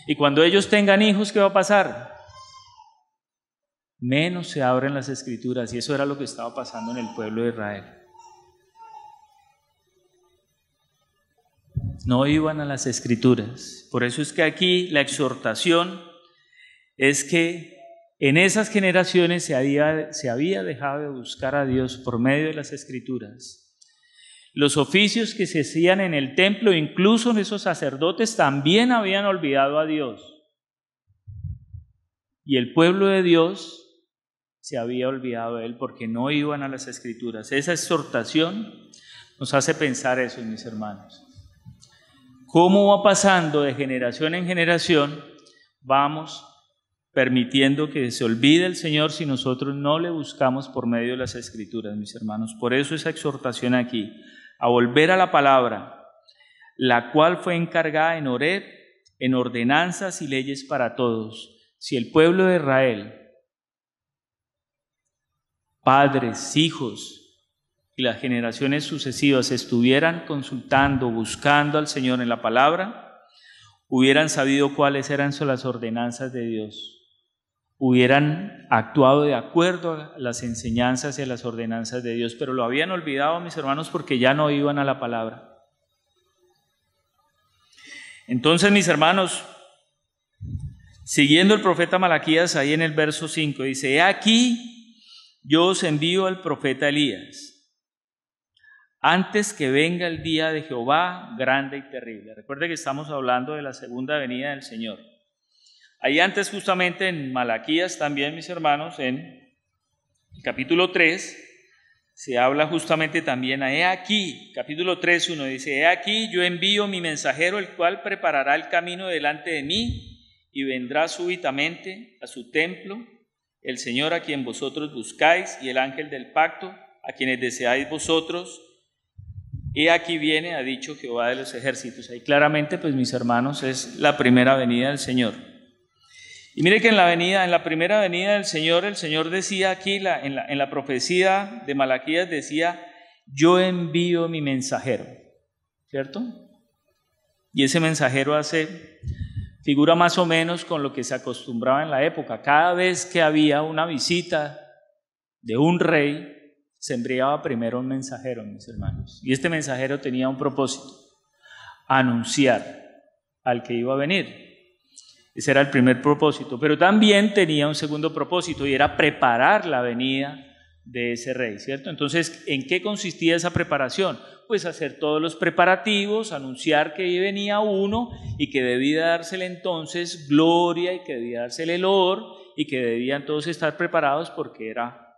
Y cuando ellos tengan hijos, ¿qué va a pasar? Menos se abren las Escrituras, y eso era lo que estaba pasando en el pueblo de Israel. No iban a las Escrituras. Por eso es que aquí la exhortación es que en esas generaciones se había dejado de buscar a Dios por medio de las Escrituras. Los oficios que se hacían en el templo, incluso esos sacerdotes, también habían olvidado a Dios. Y el pueblo de Dios se había olvidado de Él porque no iban a las Escrituras. Esa exhortación nos hace pensar eso, mis hermanos. ¿Cómo va pasando de generación en generación? Vamos permitiendo que se olvide el Señor si nosotros no le buscamos por medio de las Escrituras, mis hermanos. Por eso esa exhortación aquí, a volver a la palabra, la cual fue encargada en Horeb, en ordenanzas y leyes para todos. Si el pueblo de Israel, padres, hijos y las generaciones sucesivas estuvieran consultando, buscando al Señor en la palabra, hubieran sabido cuáles eran las ordenanzas de Dios, hubieran actuado de acuerdo a las enseñanzas y a las ordenanzas de Dios, pero lo habían olvidado, mis hermanos, porque ya no iban a la palabra. Entonces, mis hermanos, siguiendo el profeta Malaquías, ahí en el verso 5, dice: He aquí, yo os envío al profeta Elías, antes que venga el día de Jehová grande y terrible. Recuerde que estamos hablando de la segunda venida del Señor. Ahí antes, justamente en Malaquías también, mis hermanos, en el capítulo 3, se habla justamente también a He aquí, capítulo 3, 1, dice: He aquí, yo envío mi mensajero, el cual preparará el camino delante de mí, y vendrá súbitamente a su templo el Señor a quien vosotros buscáis, y el ángel del pacto a quienes deseáis vosotros. He aquí viene, ha dicho Jehová de los ejércitos. Ahí claramente, pues, mis hermanos, es la primera venida del Señor. Y mire que en la primera venida del Señor, el Señor decía aquí, en la profecía de Malaquías decía: yo envío mi mensajero, ¿cierto? Y ese mensajero figura más o menos con lo que se acostumbraba en la época. Cada vez que había una visita de un rey, se enviaba primero un mensajero, mis hermanos. Y este mensajero tenía un propósito: anunciar al que iba a venir. Ese era el primer propósito, pero también tenía un segundo propósito, y era preparar la venida de ese rey, ¿cierto? Entonces, ¿en qué consistía esa preparación? Pues hacer todos los preparativos, anunciar que venía uno y que debía dársele entonces gloria y que debía dársele el honor y que debían todos estar preparados porque era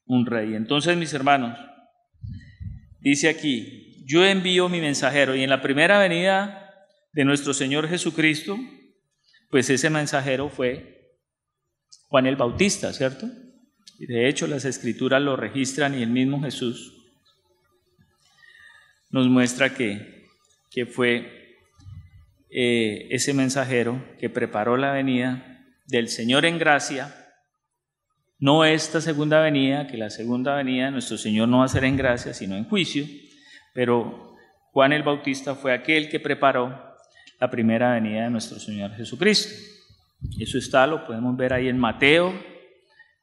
un rey. Entonces, mis hermanos, dice aquí: yo envío mi mensajero. Y en la primera venida de nuestro Señor Jesucristo, pues ese mensajero fue Juan el Bautista, ¿cierto? Y de hecho las Escrituras lo registran, y el mismo Jesús. nos muestra que fue ese mensajero que preparó la venida del Señor en gracia, no esta segunda venida, que la segunda venida de nuestro Señor no va a ser en gracia, sino en juicio, pero Juan el Bautista fue aquel que preparó la primera venida de nuestro Señor Jesucristo. Eso está, lo podemos ver ahí en Mateo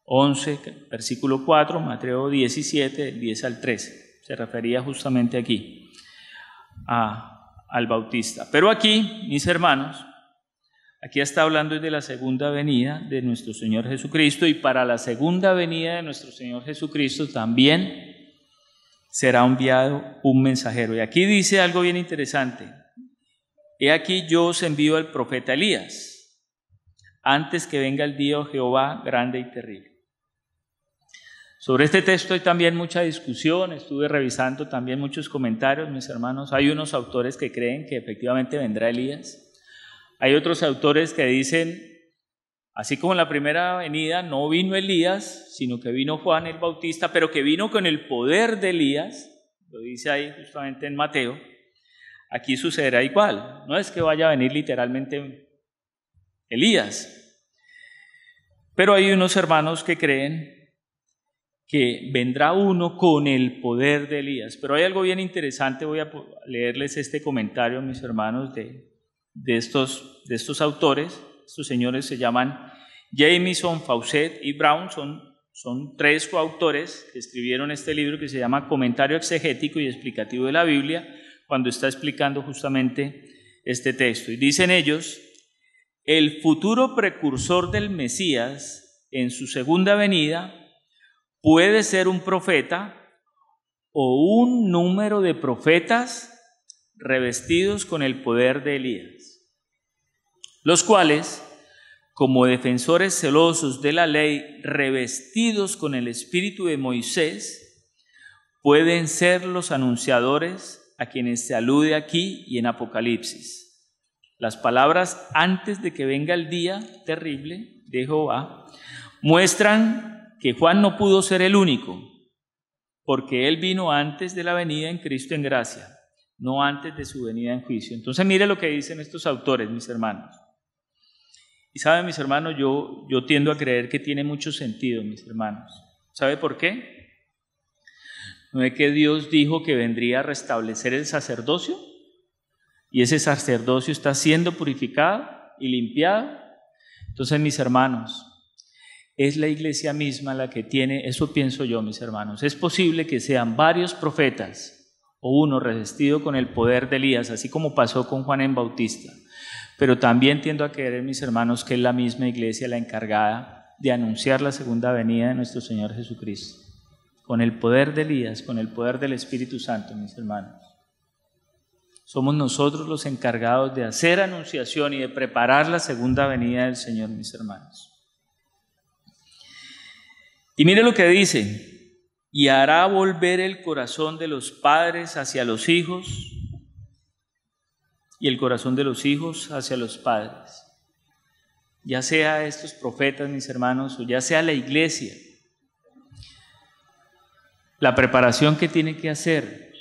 11, versículo 4, Mateo 17, del 10 al 13. Se refería justamente aquí al Bautista. Pero aquí, mis hermanos, aquí está hablando de la segunda venida de nuestro Señor Jesucristo, y para la segunda venida de nuestro Señor Jesucristo también será enviado un mensajero. Y aquí dice algo bien interesante. He aquí yo os envío al profeta Elías, antes que venga el día de Jehová grande y terrible. Sobre este texto hay también mucha discusión, estuve revisando también muchos comentarios, mis hermanos. Hay unos autores que creen que efectivamente vendrá Elías. Hay otros autores que dicen, así como en la primera venida no vino Elías, sino que vino Juan el Bautista, pero que vino con el poder de Elías, lo dice ahí justamente en Mateo. Aquí sucederá igual, no es que vaya a venir literalmente Elías, pero hay unos hermanos que creen que vendrá uno con el poder de Elías. Pero hay algo bien interesante, voy a leerles este comentario, mis hermanos, de estos autores. Estos señores se llaman Jamieson, Fawcett y Brown, son tres coautores que escribieron este libro que se llama Comentario Exegético y Explicativo de la Biblia, cuando está explicando justamente este texto. Y dicen ellos, el futuro precursor del Mesías en su segunda venida puede ser un profeta o un número de profetas revestidos con el poder de Elías, los cuales, como defensores celosos de la ley, revestidos con el espíritu de Moisés, pueden ser los anunciadores a quienes se alude aquí y en Apocalipsis. Las palabras antes de que venga el día terrible de Jehová muestran que Juan no pudo ser el único, porque él vino antes de la venida en Cristo en gracia, no antes de su venida en juicio. Entonces mire lo que dicen estos autores, mis hermanos. Y saben, mis hermanos, yo tiendo a creer que tiene mucho sentido, mis hermanos. ¿Sabe por qué? ¿No es que Dios dijo que vendría a restablecer el sacerdocio? Y ese sacerdocio está siendo purificado y limpiado. Entonces, mis hermanos, es la iglesia misma la que tiene, eso pienso yo, mis hermanos. Es posible que sean varios profetas o uno revestido con el poder de Elías, así como pasó con Juan el Bautista. Pero también tiendo a creer, mis hermanos, que es la misma iglesia la encargada de anunciar la segunda venida de nuestro Señor Jesucristo. Con el poder de Elías, con el poder del Espíritu Santo, mis hermanos. Somos nosotros los encargados de hacer anunciación y de preparar la segunda venida del Señor, mis hermanos. Y mire lo que dice, y hará volver el corazón de los padres hacia los hijos y el corazón de los hijos hacia los padres. Ya sea estos profetas, mis hermanos, o ya sea la iglesia, la preparación que tiene que hacer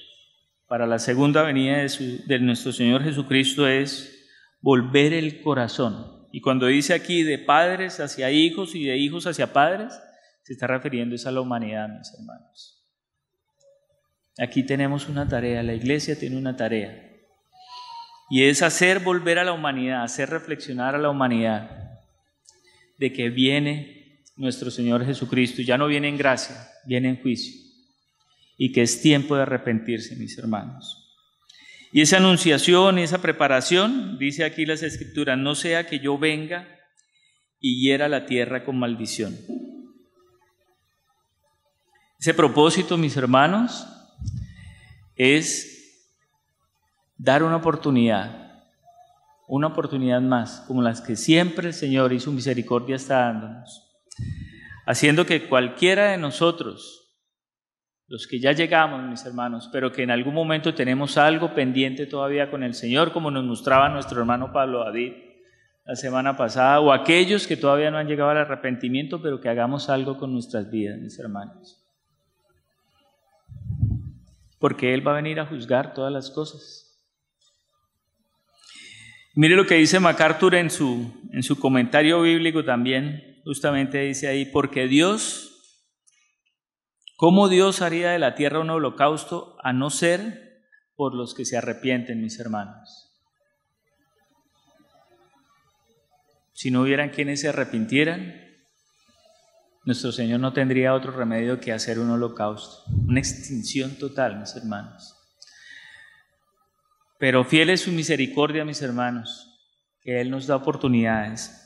para la segunda venida de nuestro Señor Jesucristo es volver el corazón. Y cuando dice aquí de padres hacia hijos y de hijos hacia padres, se está refiriendo a la humanidad, mis hermanos. Aquí tenemos una tarea, la iglesia tiene una tarea, y es hacer volver a la humanidad, hacer reflexionar a la humanidad de que viene nuestro Señor Jesucristo, y ya no viene en gracia, viene en juicio, y que es tiempo de arrepentirse, mis hermanos. Y esa anunciación, esa preparación, dice aquí las Escrituras, no sea que yo venga y hiera la tierra con maldición. Ese propósito, mis hermanos, es dar una oportunidad más, como las que siempre el Señor y su misericordia está dándonos, haciendo que cualquiera de nosotros, los que ya llegamos, mis hermanos, pero que en algún momento tenemos algo pendiente todavía con el Señor, como nos mostraba nuestro hermano Pablo David la semana pasada, o aquellos que todavía no han llegado al arrepentimiento, pero que hagamos algo con nuestras vidas, mis hermanos. porque Él va a venir a juzgar todas las cosas. Mire lo que dice MacArthur en su comentario bíblico también, justamente dice ahí, porque ¿cómo Dios haría de la tierra un holocausto a no ser por los que se arrepienten, mis hermanos? Si no hubieran quienes se arrepintieran, nuestro Señor no tendría otro remedio que hacer un holocausto, una extinción total, mis hermanos. Pero fiel es su misericordia, mis hermanos, que Él nos da oportunidades.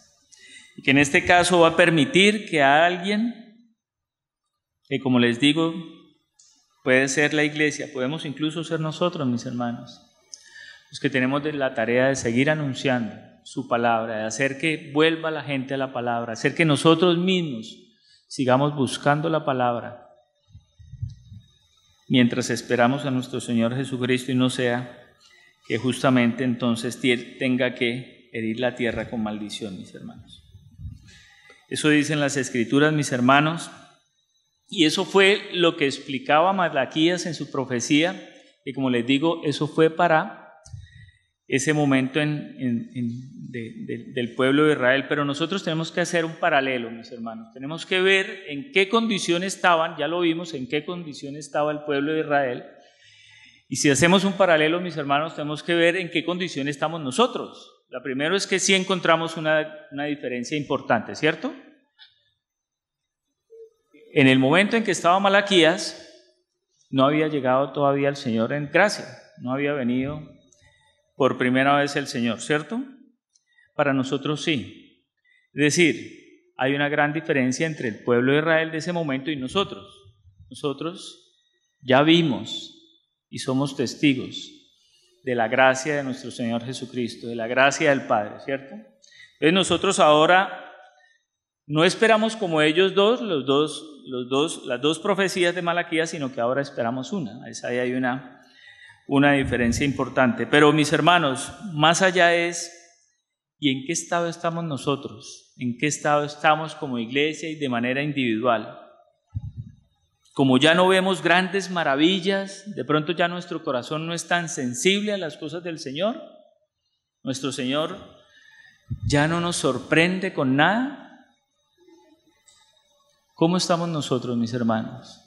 Y que en este caso va a permitir que a alguien, que como les digo, puede ser la iglesia, podemos incluso ser nosotros, mis hermanos, los que tenemos la tarea de seguir anunciando su palabra, de hacer que vuelva la gente a la palabra, hacer que nosotros mismos sigamos buscando la palabra, mientras esperamos a nuestro Señor Jesucristo y no sea que justamente entonces tenga que herir la tierra con maldición, mis hermanos. Eso dicen las Escrituras, mis hermanos, y eso fue lo que explicaba Malaquías en su profecía, y como les digo, eso fue para ese momento del pueblo de Israel, pero nosotros tenemos que hacer un paralelo, mis hermanos, tenemos que ver en qué condición estaban, ya lo vimos, en qué condición estaba el pueblo de Israel. Y si hacemos un paralelo, mis hermanos, tenemos que ver en qué condición estamos nosotros. La primera es que sí encontramos una diferencia importante, ¿cierto? En el momento en que estaba Malaquías, no había llegado todavía el Señor en gracia, no había venido por primera vez el Señor, ¿cierto? Para nosotros sí. Es decir, hay una gran diferencia entre el pueblo de Israel de ese momento y nosotros. Nosotros ya vimos y somos testigos de la gracia de nuestro Señor Jesucristo, de la gracia del Padre, ¿cierto? Entonces nosotros ahora no esperamos como ellos las dos profecías de Malaquías, sino que ahora esperamos una. Ahí hay una diferencia importante. Pero mis hermanos, más allá es, ¿y en qué estado estamos nosotros? ¿En qué estado estamos como iglesia y de manera individual? Como ya no vemos grandes maravillas, de pronto ya nuestro corazón no es tan sensible a las cosas del Señor. Nuestro Señor ya no nos sorprende con nada. ¿Cómo estamos nosotros, mis hermanos?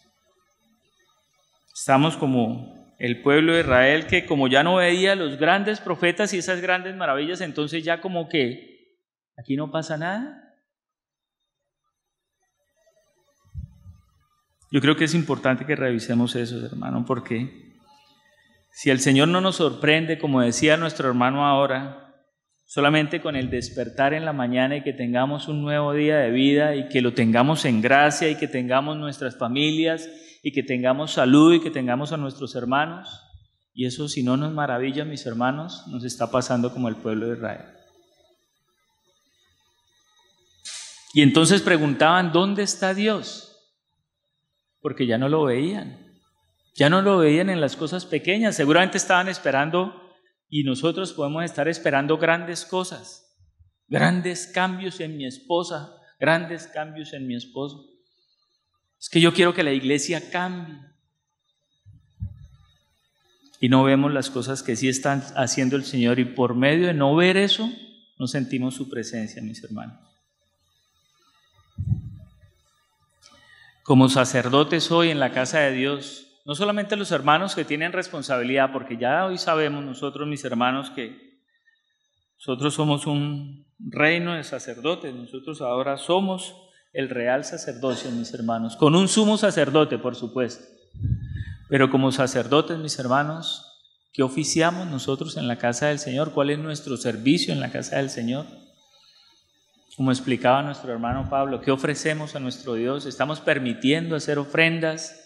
Estamos como el pueblo de Israel que como ya no veía los grandes profetas y esas grandes maravillas, entonces ya como que aquí no pasa nada. Yo creo que es importante que revisemos eso, hermano, porque si el Señor no nos sorprende, como decía nuestro hermano ahora, solamente con el despertar en la mañana y que tengamos un nuevo día de vida y que lo tengamos en gracia y que tengamos nuestras familias y que tengamos salud y que tengamos a nuestros hermanos, y eso si no nos maravilla, mis hermanos, nos está pasando como el pueblo de Israel. Y entonces preguntaban, ¿dónde está Dios? Porque ya no lo veían en las cosas pequeñas, seguramente estaban esperando, y nosotros podemos estar esperando grandes cosas, grandes cambios en mi esposa, grandes cambios en mi esposo. Es que yo quiero que la iglesia cambie. Y no vemos las cosas que sí están haciendo el Señor, y por medio de no ver eso, no sentimos su presencia, mis hermanos. Como sacerdotes hoy en la casa de Dios, no solamente los hermanos que tienen responsabilidad, porque ya hoy sabemos nosotros, mis hermanos, que nosotros somos un reino de sacerdotes, nosotros ahora somos el real sacerdocio, mis hermanos, con un sumo sacerdote, por supuesto, pero como sacerdotes, mis hermanos, ¿qué oficiamos nosotros en la casa del Señor? ¿Cuál es nuestro servicio en la casa del Señor? Como explicaba nuestro hermano Pablo, ¿qué ofrecemos a nuestro Dios? ¿Estamos permitiendo hacer ofrendas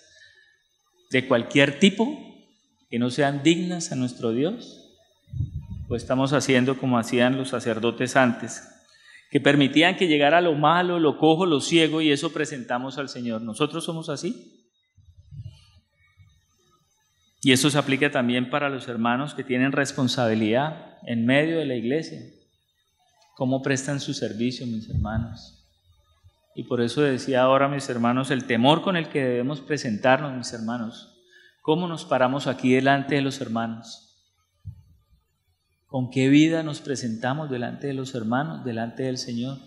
de cualquier tipo que no sean dignas a nuestro Dios? ¿O estamos haciendo como hacían los sacerdotes antes, que permitían que llegara lo malo, lo cojo, lo ciego, y eso presentamos al Señor? ¿Nosotros somos así? Y eso se aplica también para los hermanos que tienen responsabilidad en medio de la iglesia. ¿Cómo prestan su servicio, mis hermanos? Y por eso decía ahora, mis hermanos, el temor con el que debemos presentarnos, mis hermanos, ¿Cómo nos paramos aquí delante de los hermanos? ¿Con qué vida nos presentamos delante de los hermanos, delante del Señor?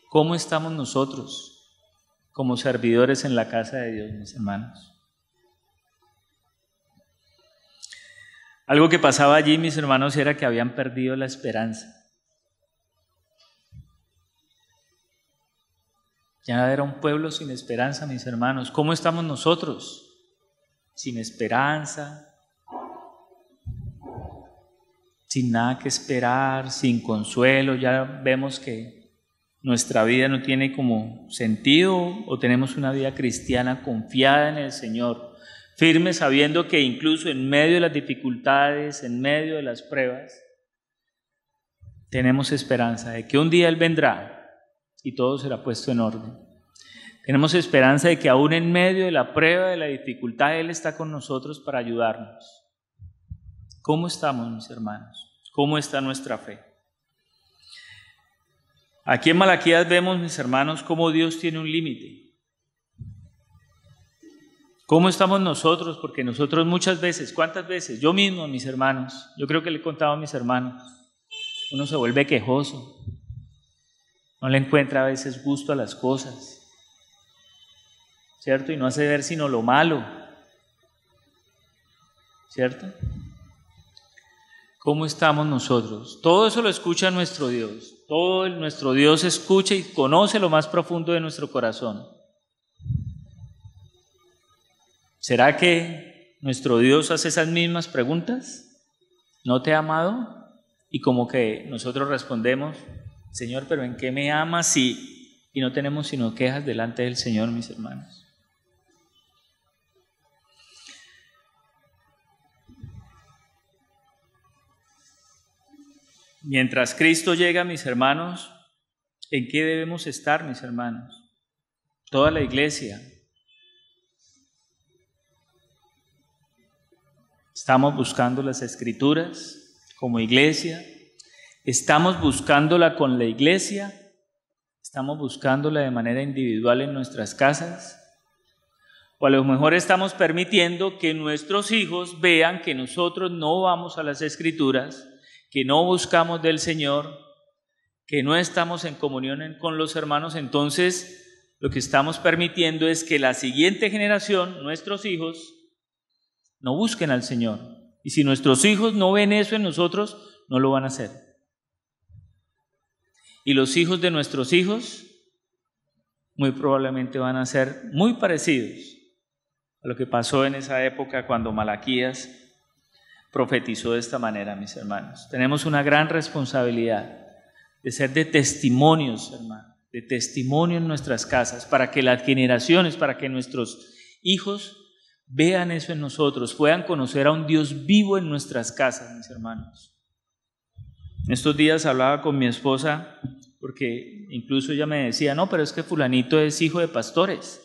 ¿Cómo estamos nosotros como servidores en la casa de Dios, mis hermanos? Algo que pasaba allí, mis hermanos, era que habían perdido la esperanza. Ya era un pueblo sin esperanza, mis hermanos. ¿Cómo estamos nosotros? Sin esperanza, sin nada que esperar, sin consuelo. Ya vemos que nuestra vida no tiene como sentido, o tenemos una vida cristiana confiada en el Señor, firme sabiendo que incluso en medio de las dificultades, en medio de las pruebas, tenemos esperanza de que un día Él vendrá y todo será puesto en orden. Tenemos esperanza de que aún en medio de la prueba, de la dificultad, Él está con nosotros para ayudarnos. ¿Cómo estamos, mis hermanos? ¿Cómo está nuestra fe? Aquí en Malaquías vemos, mis hermanos, cómo Dios tiene un límite. ¿Cómo estamos nosotros? Porque nosotros muchas veces, ¿cuántas veces? Yo mismo, mis hermanos, yo creo que le he contado a mis hermanos, uno se vuelve quejoso, no le encuentra a veces gusto a las cosas, ¿cierto? Y no hace ver sino lo malo, ¿cierto? ¿Cómo estamos nosotros? Todo eso lo escucha nuestro Dios. Todo nuestro Dios escucha y conoce lo más profundo de nuestro corazón. ¿Será que nuestro Dios hace esas mismas preguntas? ¿No te ha amado? Y como que nosotros respondemos, Señor, ¿pero en qué me amas? Y no tenemos sino quejas delante del Señor, mis hermanos. Mientras Cristo llega, mis hermanos, ¿en qué debemos estar, mis hermanos? Toda la iglesia. Estamos buscando las Escrituras como iglesia. Estamos buscándola con la iglesia. Estamos buscándola de manera individual en nuestras casas. O a lo mejor estamos permitiendo que nuestros hijos vean que nosotros no vamos a las Escrituras, que no buscamos del Señor, que no estamos en comunión con los hermanos. Entonces lo que estamos permitiendo es que la siguiente generación, nuestros hijos, no busquen al Señor. Y si nuestros hijos no ven eso en nosotros, no lo van a hacer. Y los hijos de nuestros hijos muy probablemente van a ser muy parecidos a lo que pasó en esa época cuando Malaquías profetizó de esta manera, mis hermanos. Tenemos una gran responsabilidad de ser de testimonios, hermanos, de testimonio en nuestras casas, para que las generaciones, para que nuestros hijos vean eso en nosotros, puedan conocer a un Dios vivo en nuestras casas, mis hermanos. En estos días hablaba con mi esposa, porque incluso ella me decía, no, pero es que fulanito es hijo de pastores.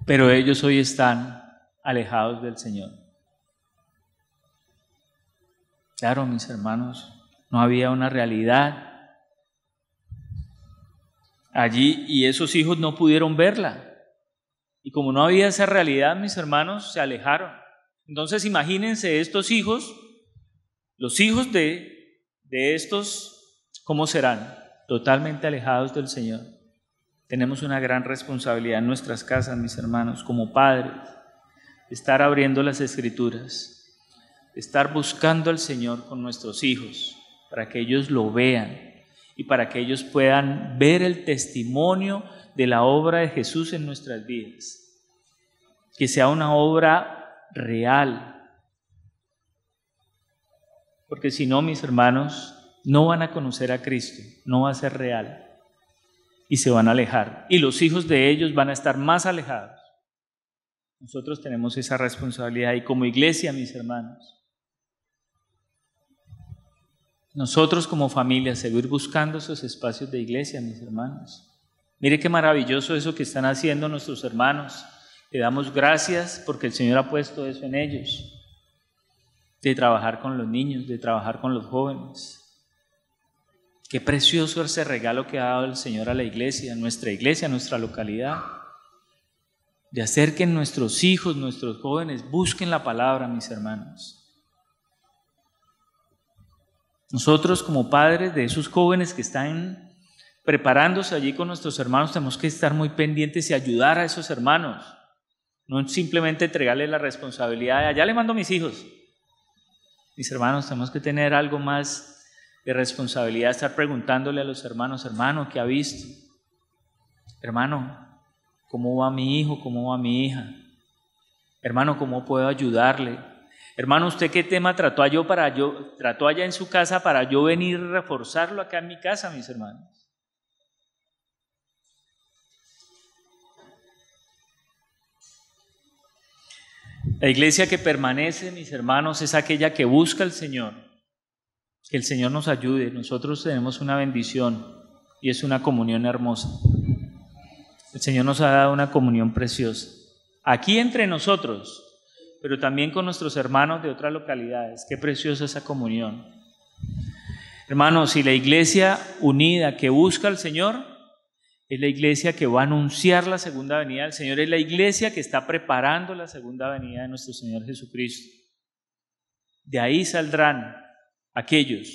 Pero ellos hoy están alejados del Señor. Claro, mis hermanos, no había una realidad allí y esos hijos no pudieron verla. Y como no había esa realidad, mis hermanos, se alejaron. Entonces imagínense estos hijos, los hijos de estos, ¿cómo serán? Totalmente alejados del Señor. Tenemos una gran responsabilidad en nuestras casas, mis hermanos, como padres, de estar abriendo las Escrituras, de estar buscando al Señor con nuestros hijos, para que ellos lo vean y para que ellos puedan ver el testimonio de la obra de Jesús en nuestras vidas. Que sea una obra real. Porque si no, mis hermanos, no van a conocer a Cristo, no va a ser real. Y se van a alejar. Y los hijos de ellos van a estar más alejados. Nosotros tenemos esa responsabilidad. Y como iglesia, mis hermanos, nosotros como familia, seguir buscando esos espacios de iglesia, mis hermanos. Mire qué maravilloso eso que están haciendo nuestros hermanos. Le damos gracias porque el Señor ha puesto eso en ellos. De trabajar con los niños, de trabajar con los jóvenes. Qué precioso ese regalo que ha dado el Señor a la iglesia, a nuestra localidad. de hacer que nuestros hijos, nuestros jóvenes busquen la palabra, mis hermanos. Nosotros como padres de esos jóvenes que están preparándose allí con nuestros hermanos, tenemos que estar muy pendientes y ayudar a esos hermanos. No simplemente entregarles la responsabilidad de allá le mando a mis hijos. Mis hermanos, tenemos que tener algo más de responsabilidad, estar preguntándole a los hermanos, hermano, ¿qué ha visto? Hermano, ¿cómo va mi hijo? ¿Cómo va mi hija? Hermano, ¿cómo puedo ayudarle? Hermano, ¿usted qué tema trató allá en su casa para yo venir y reforzarlo acá en mi casa, mis hermanos? La iglesia que permanece, mis hermanos, es aquella que busca al Señor. Que el Señor nos ayude. Nosotros tenemos una bendición y es una comunión hermosa. El Señor nos ha dado una comunión preciosa. Aquí entre nosotros, pero también con nuestros hermanos de otras localidades. Qué preciosa esa comunión. Hermanos, si la iglesia unida que busca al Señor es la iglesia que va a anunciar la segunda venida del Señor, es la iglesia que está preparando la segunda venida de nuestro Señor Jesucristo. De ahí saldrán aquellos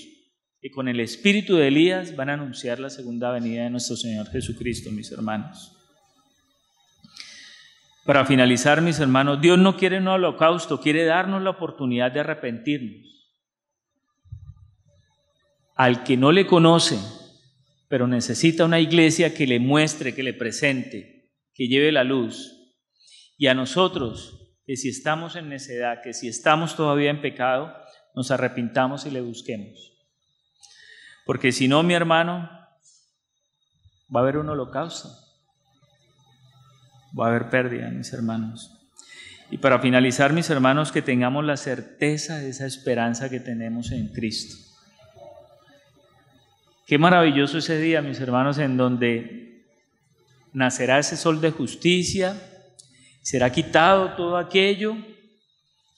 que con el espíritu de Elías van a anunciar la segunda venida de nuestro Señor Jesucristo, mis hermanos. Para finalizar, mis hermanos, Dios no quiere un holocausto, quiere darnos la oportunidad de arrepentirnos. Al que no le conoce, pero necesita una iglesia que le muestre, que le presente, que lleve la luz. Y a nosotros, que si estamos en necedad, que si estamos todavía en pecado, nos arrepintamos y le busquemos. Porque si no, mi hermano, va a haber un holocausto. Va a haber pérdida, mis hermanos. Y para finalizar, mis hermanos, que tengamos la certeza de esa esperanza que tenemos en Cristo. Qué maravilloso ese día, mis hermanos, en donde nacerá ese sol de justicia, será quitado todo aquello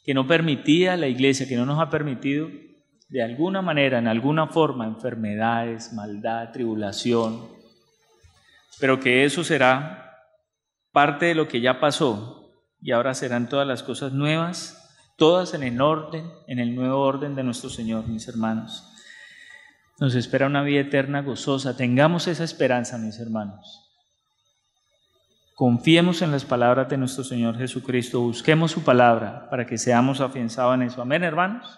que no permitía la iglesia, que no nos ha permitido de alguna manera, en alguna forma, enfermedades, maldad, tribulación, pero que eso será parte de lo que ya pasó y ahora serán todas las cosas nuevas, todas en el orden, en el nuevo orden de nuestro Señor, mis hermanos. Nos espera una vida eterna gozosa. Tengamos esa esperanza, mis hermanos. Confiemos en las palabras de nuestro Señor Jesucristo. Busquemos su palabra para que seamos afianzados en eso. Amén, hermanos.